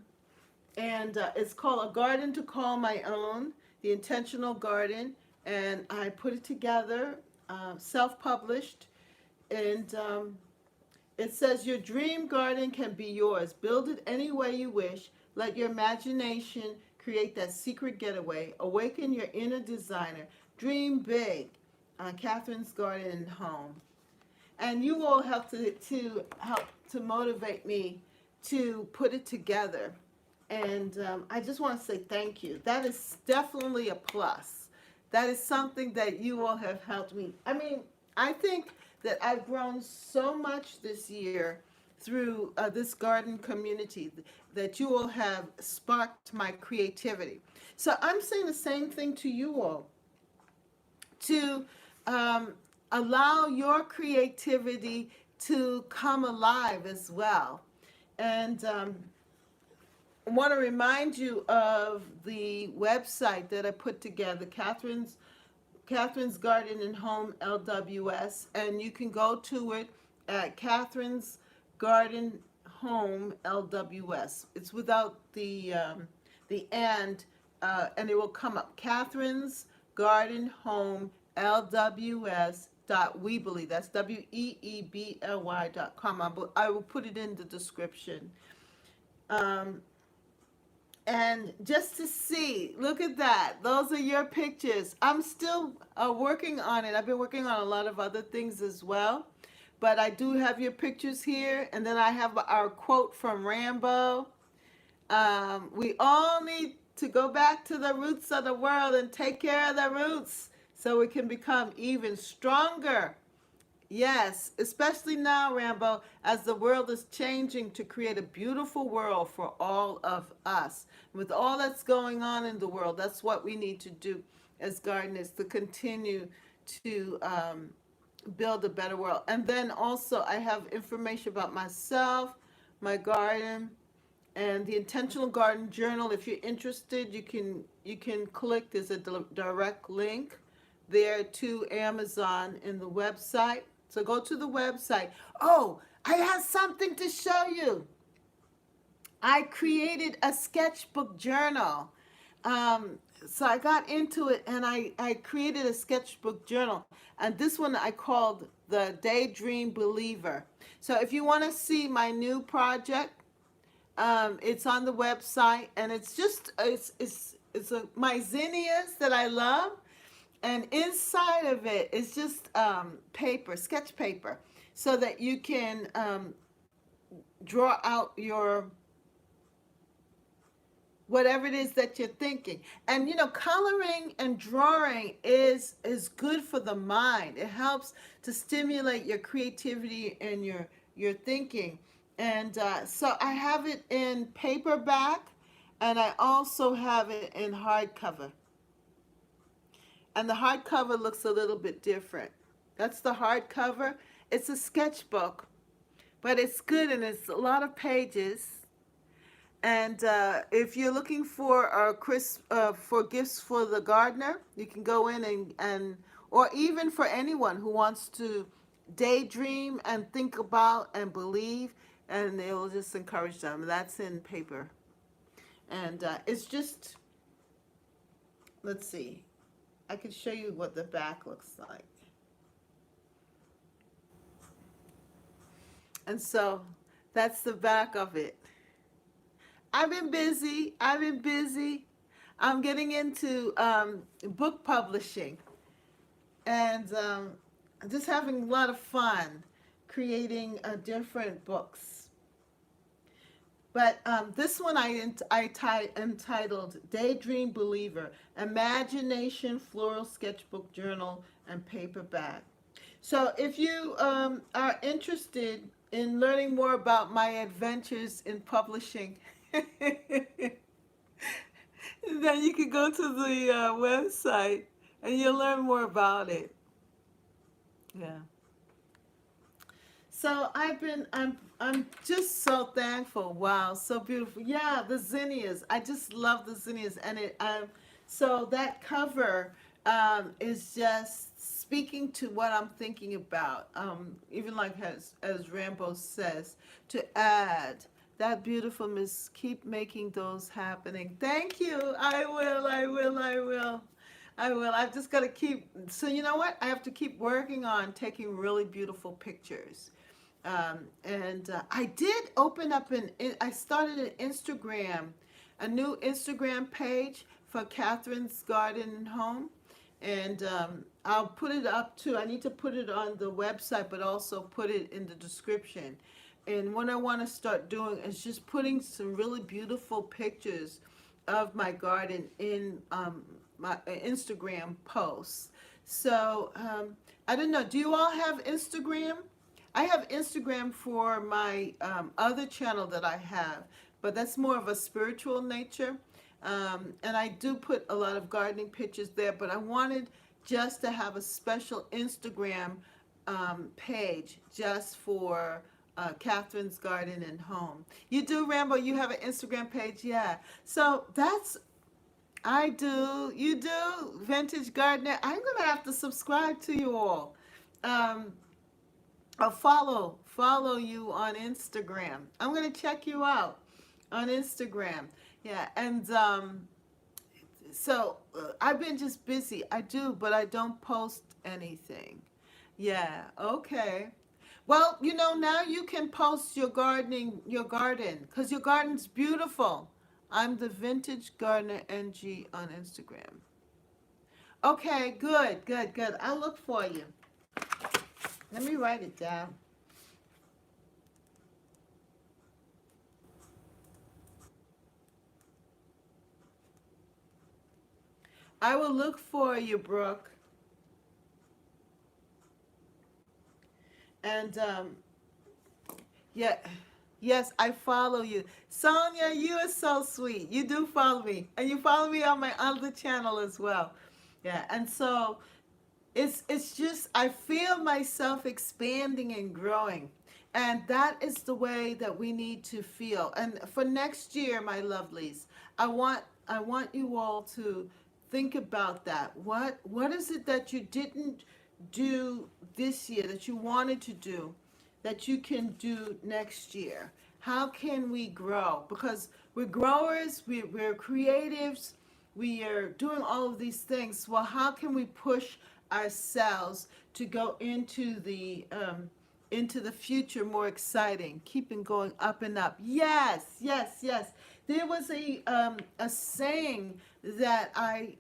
and it's called A Garden to Call My Own, the Intentional Garden, and I put it together, self-published, and it says your dream garden can be yours. Build it any way you wish. Let your imagination create that secret getaway. Awaken your inner designer. Dream big. Catherine's Garden and Home. And you all help to motivate me to put it together. And I just want to say thank you. That is definitely a plus. That is something that you all have helped me. I mean, I think that I've grown so much this year through this garden community, that you all have sparked my creativity. So I'm saying the same thing to you all, to allow your creativity to come alive as well. And I want to remind you of the website that I put together, Catherine's Garden and Home LWS, and you can go to it at Catherine's Garden Home LWS. It's without the and it will come up. Catherine's Garden Home LWS Weebly. That's WEEBLY.com. I will put it in the description. And just to see, look at that. Those are your pictures. I'm still working on it. I've been working on a lot of other things as well. But I do have your pictures here. And then I have our quote from Rambo. We all need to go back to the roots of the world and take care of the roots so it can become even stronger. Yes, especially now, Rambo, as the world is changing to create a beautiful world for all of us. With all that's going on in the world, that's what we need to do as gardeners to continue to build a better world. And then also, I have information about myself, my garden, and the Intentional Garden Journal. If you're interested, you can click. There's a direct link there to Amazon in the website. So go to the website. Oh, I have something to show you. I created a sketchbook journal. So I got into it and I created a sketchbook journal. And this one I called the Daydream Believer. So if you want to see my new project, it's on the website, and it's just my zinnias that I love, and inside of it is just paper, sketch paper, so that you can draw out your whatever it is that you're thinking. And coloring and drawing is good for the mind. It helps to stimulate your creativity and your thinking. And so I have it in paperback, and I also have it in hardcover. And the hardcover looks a little bit different. That's the hardcover. It's a sketchbook, but it's good, and it's a lot of pages. And if you're looking for for gifts for the gardener, you can go in and or even for anyone who wants to daydream and think about and believe, and it will just encourage them. That's in paper, and it's just, let's see, I can show you what the back looks like. And so that's the back of it. I've been busy. I've been busy. I'm getting into book publishing, and just having a lot of fun creating different books. But this one I entitled Daydream Believer, Imagination Floral Sketchbook Journal and Paperback. So if you are interested in learning more about my adventures in publishing, then you can go to the website and you'll learn more about it. Yeah. So I'm just so thankful. Wow, so beautiful. Yeah, the zinnias. I just love the zinnias, and so that cover is just speaking to what I'm thinking about. Even like as Rambo says, to add that beautiful miss, keep making those happening. Thank you. I will. I will. I will. I will. I've just got to keep. So you know what? I have to keep working on taking really beautiful pictures. And I did open up I started an Instagram, a new Instagram page for Catherine's Garden and Home. And I'll put it up too. I need to put it on the website, but also put it in the description. And what I want to start doing is just putting some really beautiful pictures of my garden in my Instagram posts. So I don't know. Do you all have Instagram? I have Instagram for my other channel that I have, but that's more of a spiritual nature. And I do put a lot of gardening pictures there, but I wanted just to have a special Instagram page just for Catherine's Garden and Home. You do, Rambo? You have an Instagram page? Yeah. So I do. You do, Vintage Gardener. I'm going to have to subscribe to you all. I'll follow you on Instagram. I'm going to check you out on Instagram. Yeah, and so I've been just busy. I do, but I don't post anything. Yeah, okay. Well, now you can post your garden, because your garden's beautiful. I'm the Vintage Gardener NG on Instagram. Okay, good, good, good. I'll look for you. Let me write it down. I will look for you, Brooke. And yeah, yes, I follow you. Sonia, you are so sweet. You do follow me. And you follow me on my other channel as well. Yeah, and so it's just I feel myself expanding and growing. And that is the way that we need to feel. And for next year, my lovelies, I want you all to think about that. What is it that you didn't do this year that you wanted to do that you can do next year? How can we grow? Because we're growers, we're creatives, we are doing all of these things. Well, how can we push ourselves to go into the future more exciting, keeping going up and up? Yes, yes, yes. There was a saying that I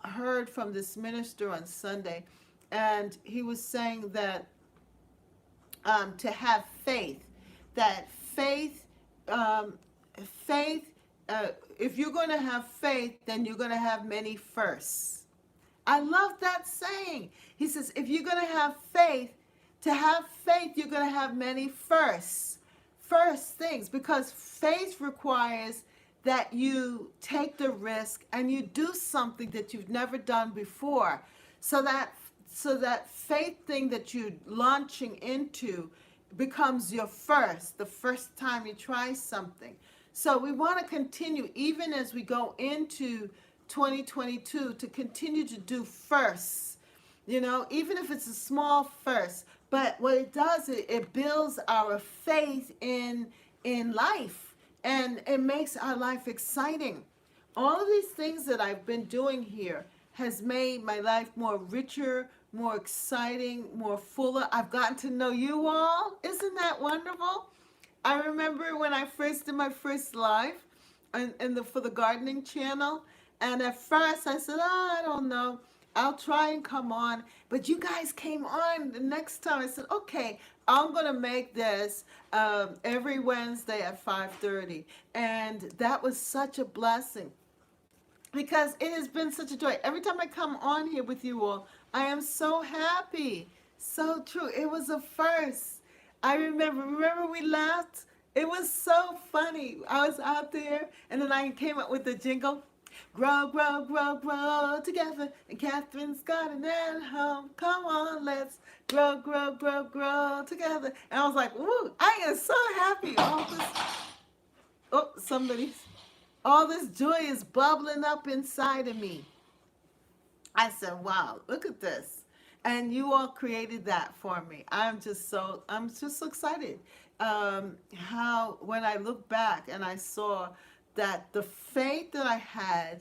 heard from this minister on Sunday, and he was saying that to have faith, that um, faith, if you're going to have faith, then you're going to have many firsts. I love that saying. He says, if you're going to have faith, you're going to have many firsts. First things, because faith requires that you take the risk and you do something that you've never done before. So that faith thing that you're launching into becomes your the first time you try something. So we want to continue, even as we go into 2022, to continue to do firsts, even if it's a small first. But what it does, it builds our faith in life, and it makes our life exciting. All of these things that I've been doing here has made my life more richer, more exciting, more fuller. I've gotten to know you all. Isn't that wonderful? I remember when I first did my first live for the gardening channel, and at first I said, oh, I don't know. I'll try and come on. But you guys came on the next time. I said, okay, I'm going to make this every Wednesday at 5:30. And that was such a blessing, because it has been such a joy. Every time I come on here with you all, I am so happy. So true. It was a first. I remember we laughed. It was so funny. I was out there, and then I came up with the jingle. Grow, grow, grow, grow together in Catherine's garden at home. Come on, let's grow, grow, grow, grow together. And I was like, ooh, I am so happy. All this joy is bubbling up inside of me. I said, wow, look at this. And you all created that for me. I'm just so excited. How, when I look back and I saw that the faith that I had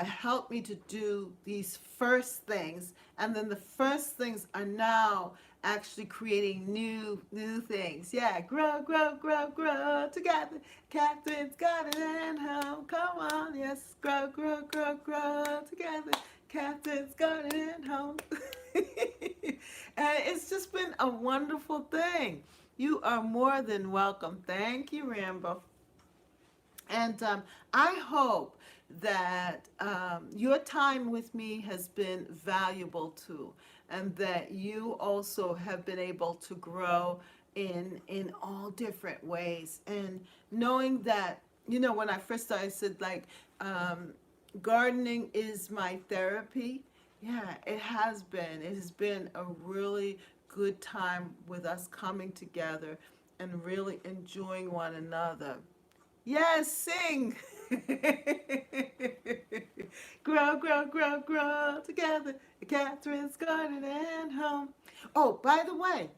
helped me to do these first things, and then the first things are now actually creating new things. Yeah, grow, grow, grow, grow together. Catherine's garden and home. Come on, yes, grow, grow, grow, grow together. Catherine's garden and home. And it's just been a wonderful thing. You are more than welcome. Thank you, Rambo. And I hope that your time with me has been valuable too, and that you also have been able to grow in all different ways. And knowing that, when I first started, I said, like, gardening is my therapy. Yeah, it has been. It has been a really good time with us coming together and really enjoying one another. Yes, sing. Grow, grow, grow, grow together. Catherine's garden and home. Oh, by the way,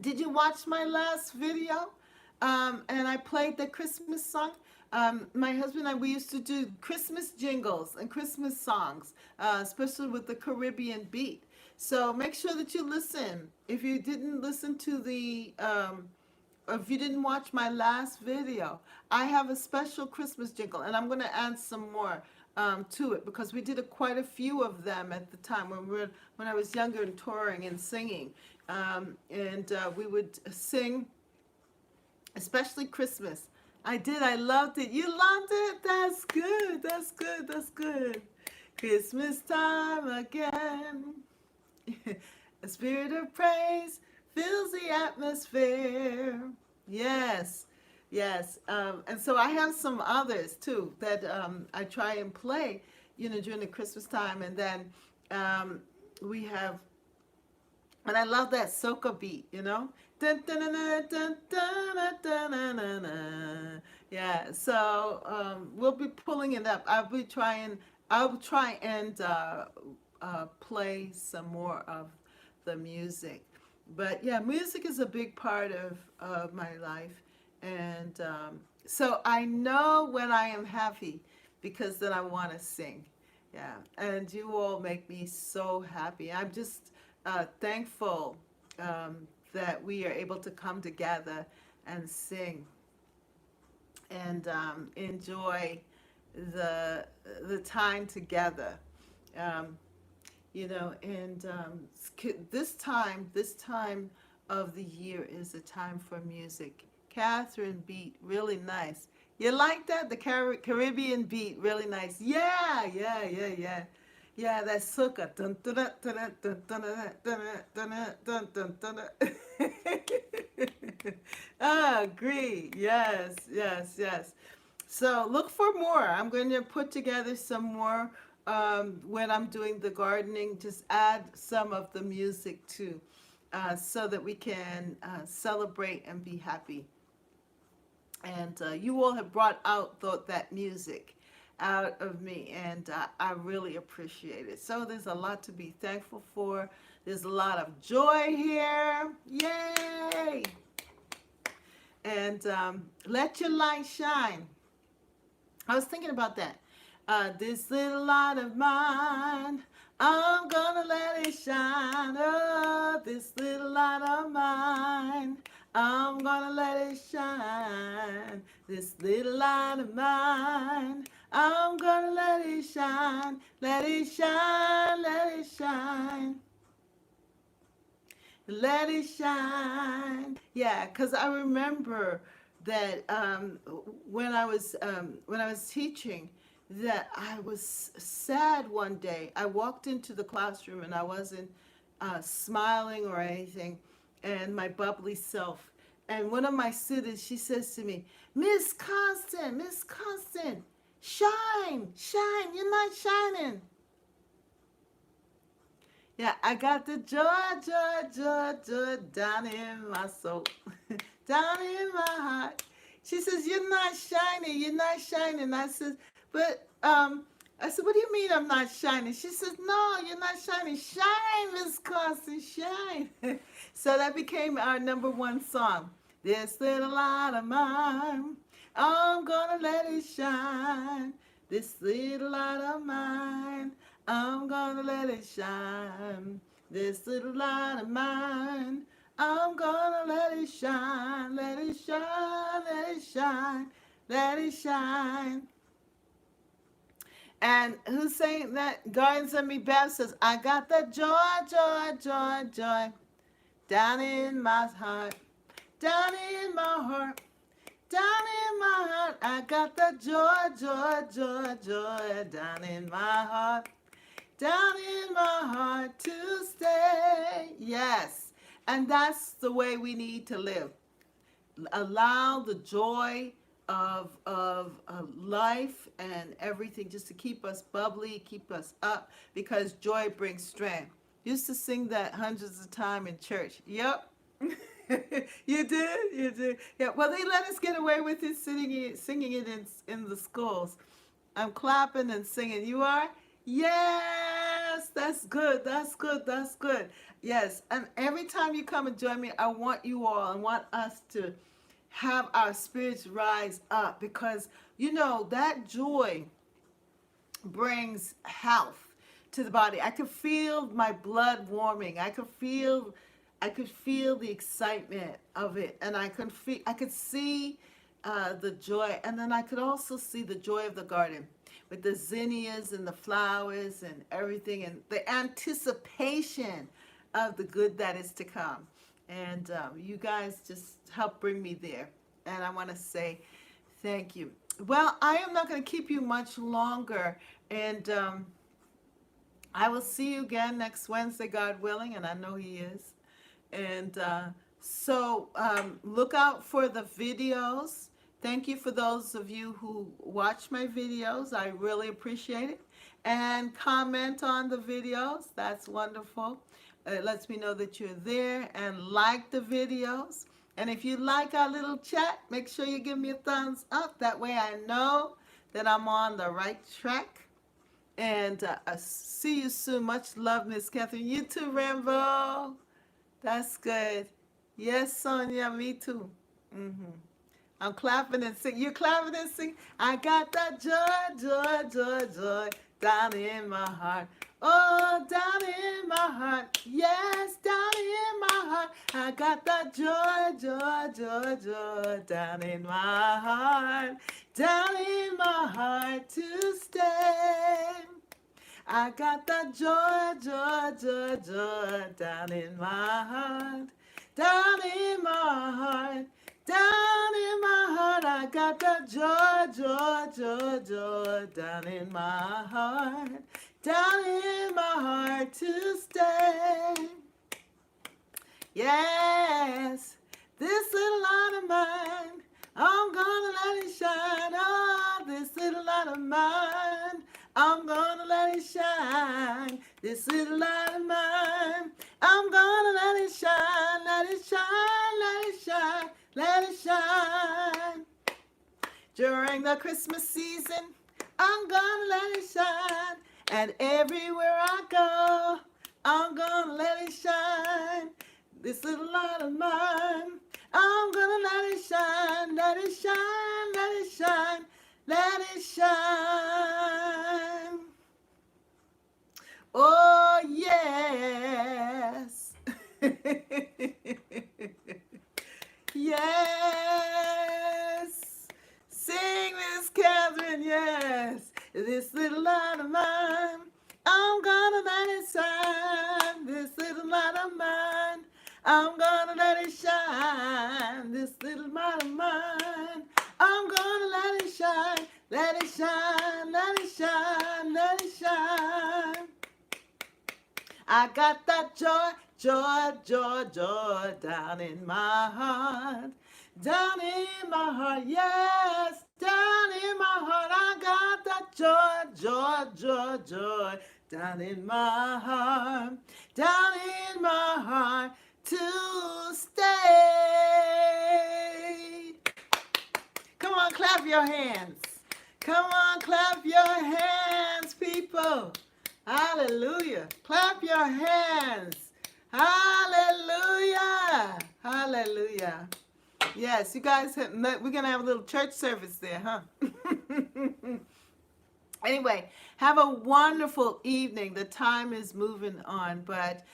did you watch my last video? And I played the Christmas song. My husband and I, we used to do Christmas jingles and Christmas songs, especially with the Caribbean beat. So make sure that you listen. If you didn't listen to if you didn't watch my last video, I have a special Christmas jingle, and I'm going to add some more to it, because we did quite a few of them at the time when I was younger and touring and singing. And we would sing, especially Christmas. I did. I loved it. You loved it? That's good. That's good. That's good. Christmas time again. A spirit of praise fills the atmosphere. Yes, yes. And so I have some others too that I try and play, during the Christmas time. And then um, we have, and I love that soca beat. Dun, dun, dun, dun, dun, dun, dun, dun, dun, dun. Yeah, so we'll be pulling it up. I'll try and play some more of the music. But yeah, music is a big part of my life. And so I know when I am happy because then I want to sing. Yeah, and you all make me so happy. I'm just thankful that we are able to come together and sing and enjoy the time together. Um, and this time of the year is a time for music. Catherine beat really nice. You like that? The Caribbean beat really nice. Yeah, yeah, yeah, yeah. Yeah, that's soca. Dun, dun, dun, dun, dun, dun, dun, dun, dun, dun, dun, dun. Ah, agree. Yes, yes, yes. So look for more. I'm going to put together some more when I'm doing the gardening. Just add some of the music too, so that we can celebrate and be happy. And you all have brought out that music out of me, and I really appreciate it. So there's a lot to be thankful for. There's a lot of joy here. Yay! And let your light shine. I was thinking about that. This little light of mine, I'm gonna let it shine. Oh, this little light of mine, I'm gonna let it shine. This little light of mine, I'm gonna let it shine. Let it shine, let it shine. Let it shine. Yeah, because I remember that when I was teaching, that I was sad one day. I walked into the classroom and I wasn't smiling or anything, and my bubbly self. And one of my students, she says to me, Miss Constant, shine, shine, you're not shining. Yeah, I got the joy, joy, joy, joy down in my soul, down in my heart. She says, "You're not shining. You're not shining." I said, "What do you mean I'm not shining?" She says, "No, you're not shining. Shine, Miss Constant, shine." So that became our number one song. This little light of mine, I'm gonna let it shine. This little light of mine, I'm gonna let it shine. This little light of mine, I'm gonna let it shine. Let it shine, let it shine, let it shine. And who's saying that? Gardens of Me Bev says, I got the joy, joy, joy, joy down in my heart, down in my heart. Down in my heart, I got the joy, joy, joy, joy down in my heart. Down in my heart to stay. Yes. And that's the way we need to live. Allow the joy of life and everything just to keep us bubbly, keep us up, because joy brings strength. Used to sing that hundreds of times in church. Yep. You did? You did? Yeah. Well, they let us get away with it, singing it in the schools. I'm clapping and singing. You are? Yes, that's good. That's good. That's good. Yes. And every time you come and join me, I want you all, I want us to have our spirits rise up, because that joy brings health to the body. I could feel my blood warming. I could feel the excitement of it, and I could see the joy, and then I could also see the joy of the garden with the zinnias and the flowers and everything, and the anticipation of the good that is to come. And you guys just help bring me there, and I want to say thank you. Well, I am not going to keep you much longer, and I will see you again next Wednesday, God willing, and I know He is. And look out for the videos. Thank you for those of you who watch my videos. I really appreciate it. And comment on the videos. That's wonderful. It lets me know that you're there, and like the videos. And if you like our little chat, make sure you give me a thumbs up. That way I know that I'm on the right track. And I see you soon. Much love, Miss Catherine. You too, Rambo. That's good. Yes, Sonia, me too. hmm I'm clapping and sing. You're clapping and sing. I got that joy, joy, joy, joy down in my heart. Oh, down in my heart. Yes, down in my heart. I got that joy, joy, joy, joy down in my heart. Down in my heart to stay. I got that joy, joy, joy, joy down in my heart. Down in my heart. Down in my heart, I got that joy, joy, joy, joy down in my heart. Down in my heart to stay. Yes, this little light of mine, I'm gonna let it shine. Oh, this little light of mine, I'm gonna let it shine. This little light of mine, I'm gonna let it shine, let it shine, let it shine, let it shine. During the Christmas season, I'm gonna let it shine. And everywhere I go, I'm gonna let it shine. This little light of mine, I'm gonna let it shine, let it shine, let it shine, let it shine. Oh, yes. Yes. Sing, Miss Catherine, yes. This little light of mine, I'm gonna let it shine. This little light of mine, I'm gonna let it shine. This little light of mine, I'm gonna let it shine. Let it shine, let it shine, let it shine. I got that joy, joy, joy, joy down in my heart. Down in my heart, yes, down in my heart. I got that joy, joy, joy, joy down in my heart. Down in my heart to stay. Come on, clap your hands. Come on, clap your hands, people. Hallelujah. Clap your hands. Hallelujah. Hallelujah. Yes, you guys, we're going to have a little church service there, huh? Anyway, have a wonderful evening. The time is moving on, but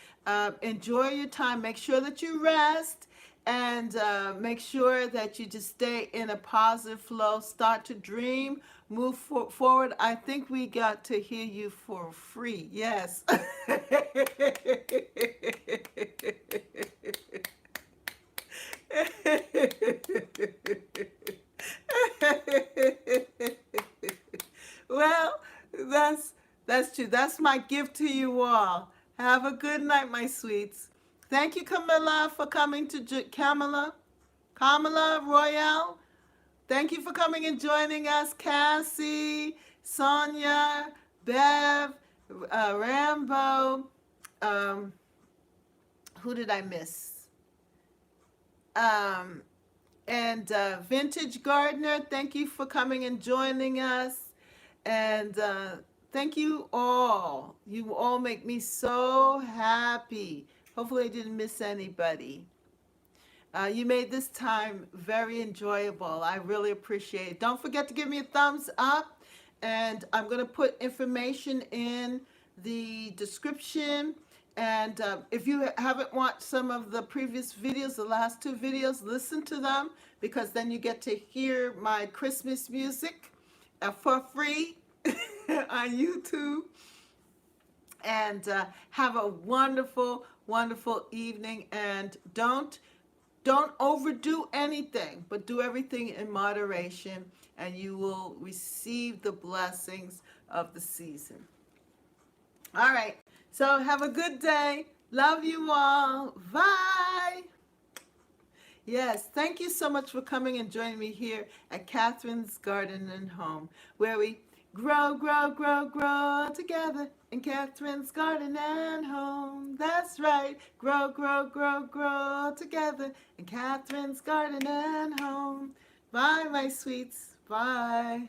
enjoy your time. Make sure that you rest, and make sure that you just stay in a positive flow. Start to dream. Move forward. I think we got to hear you for free. Yes. Well, that's true. That's my gift to you all. Have a good night, my sweets. Thank you, Camilla, for coming to Kamala Royale. Thank you for coming and joining us, Cassie, Sonia, Bev, Rambo. Um, who did I miss? And Vintage Gardener, thank you for coming and joining us. And thank you all. You all make me so happy. Hopefully I didn't miss anybody. You made this time very enjoyable. I really appreciate it. Don't forget to give me a thumbs up. And I'm going to put information in the description. And if you haven't watched some of the previous videos, the last two videos, listen to them, because then you get to hear my Christmas music for free on YouTube. And have a wonderful, wonderful evening. And don't overdo anything, but do everything in moderation, and you will receive the blessings of the season. All right. So have a good day. Love you all. Bye. Yes, thank you so much for coming and joining me here at Catherine's Garden and Home, where we grow, grow, grow, grow together in Catherine's Garden and Home. That's right, grow, grow, grow, grow together in Catherine's Garden and Home. Bye, my sweets. Bye.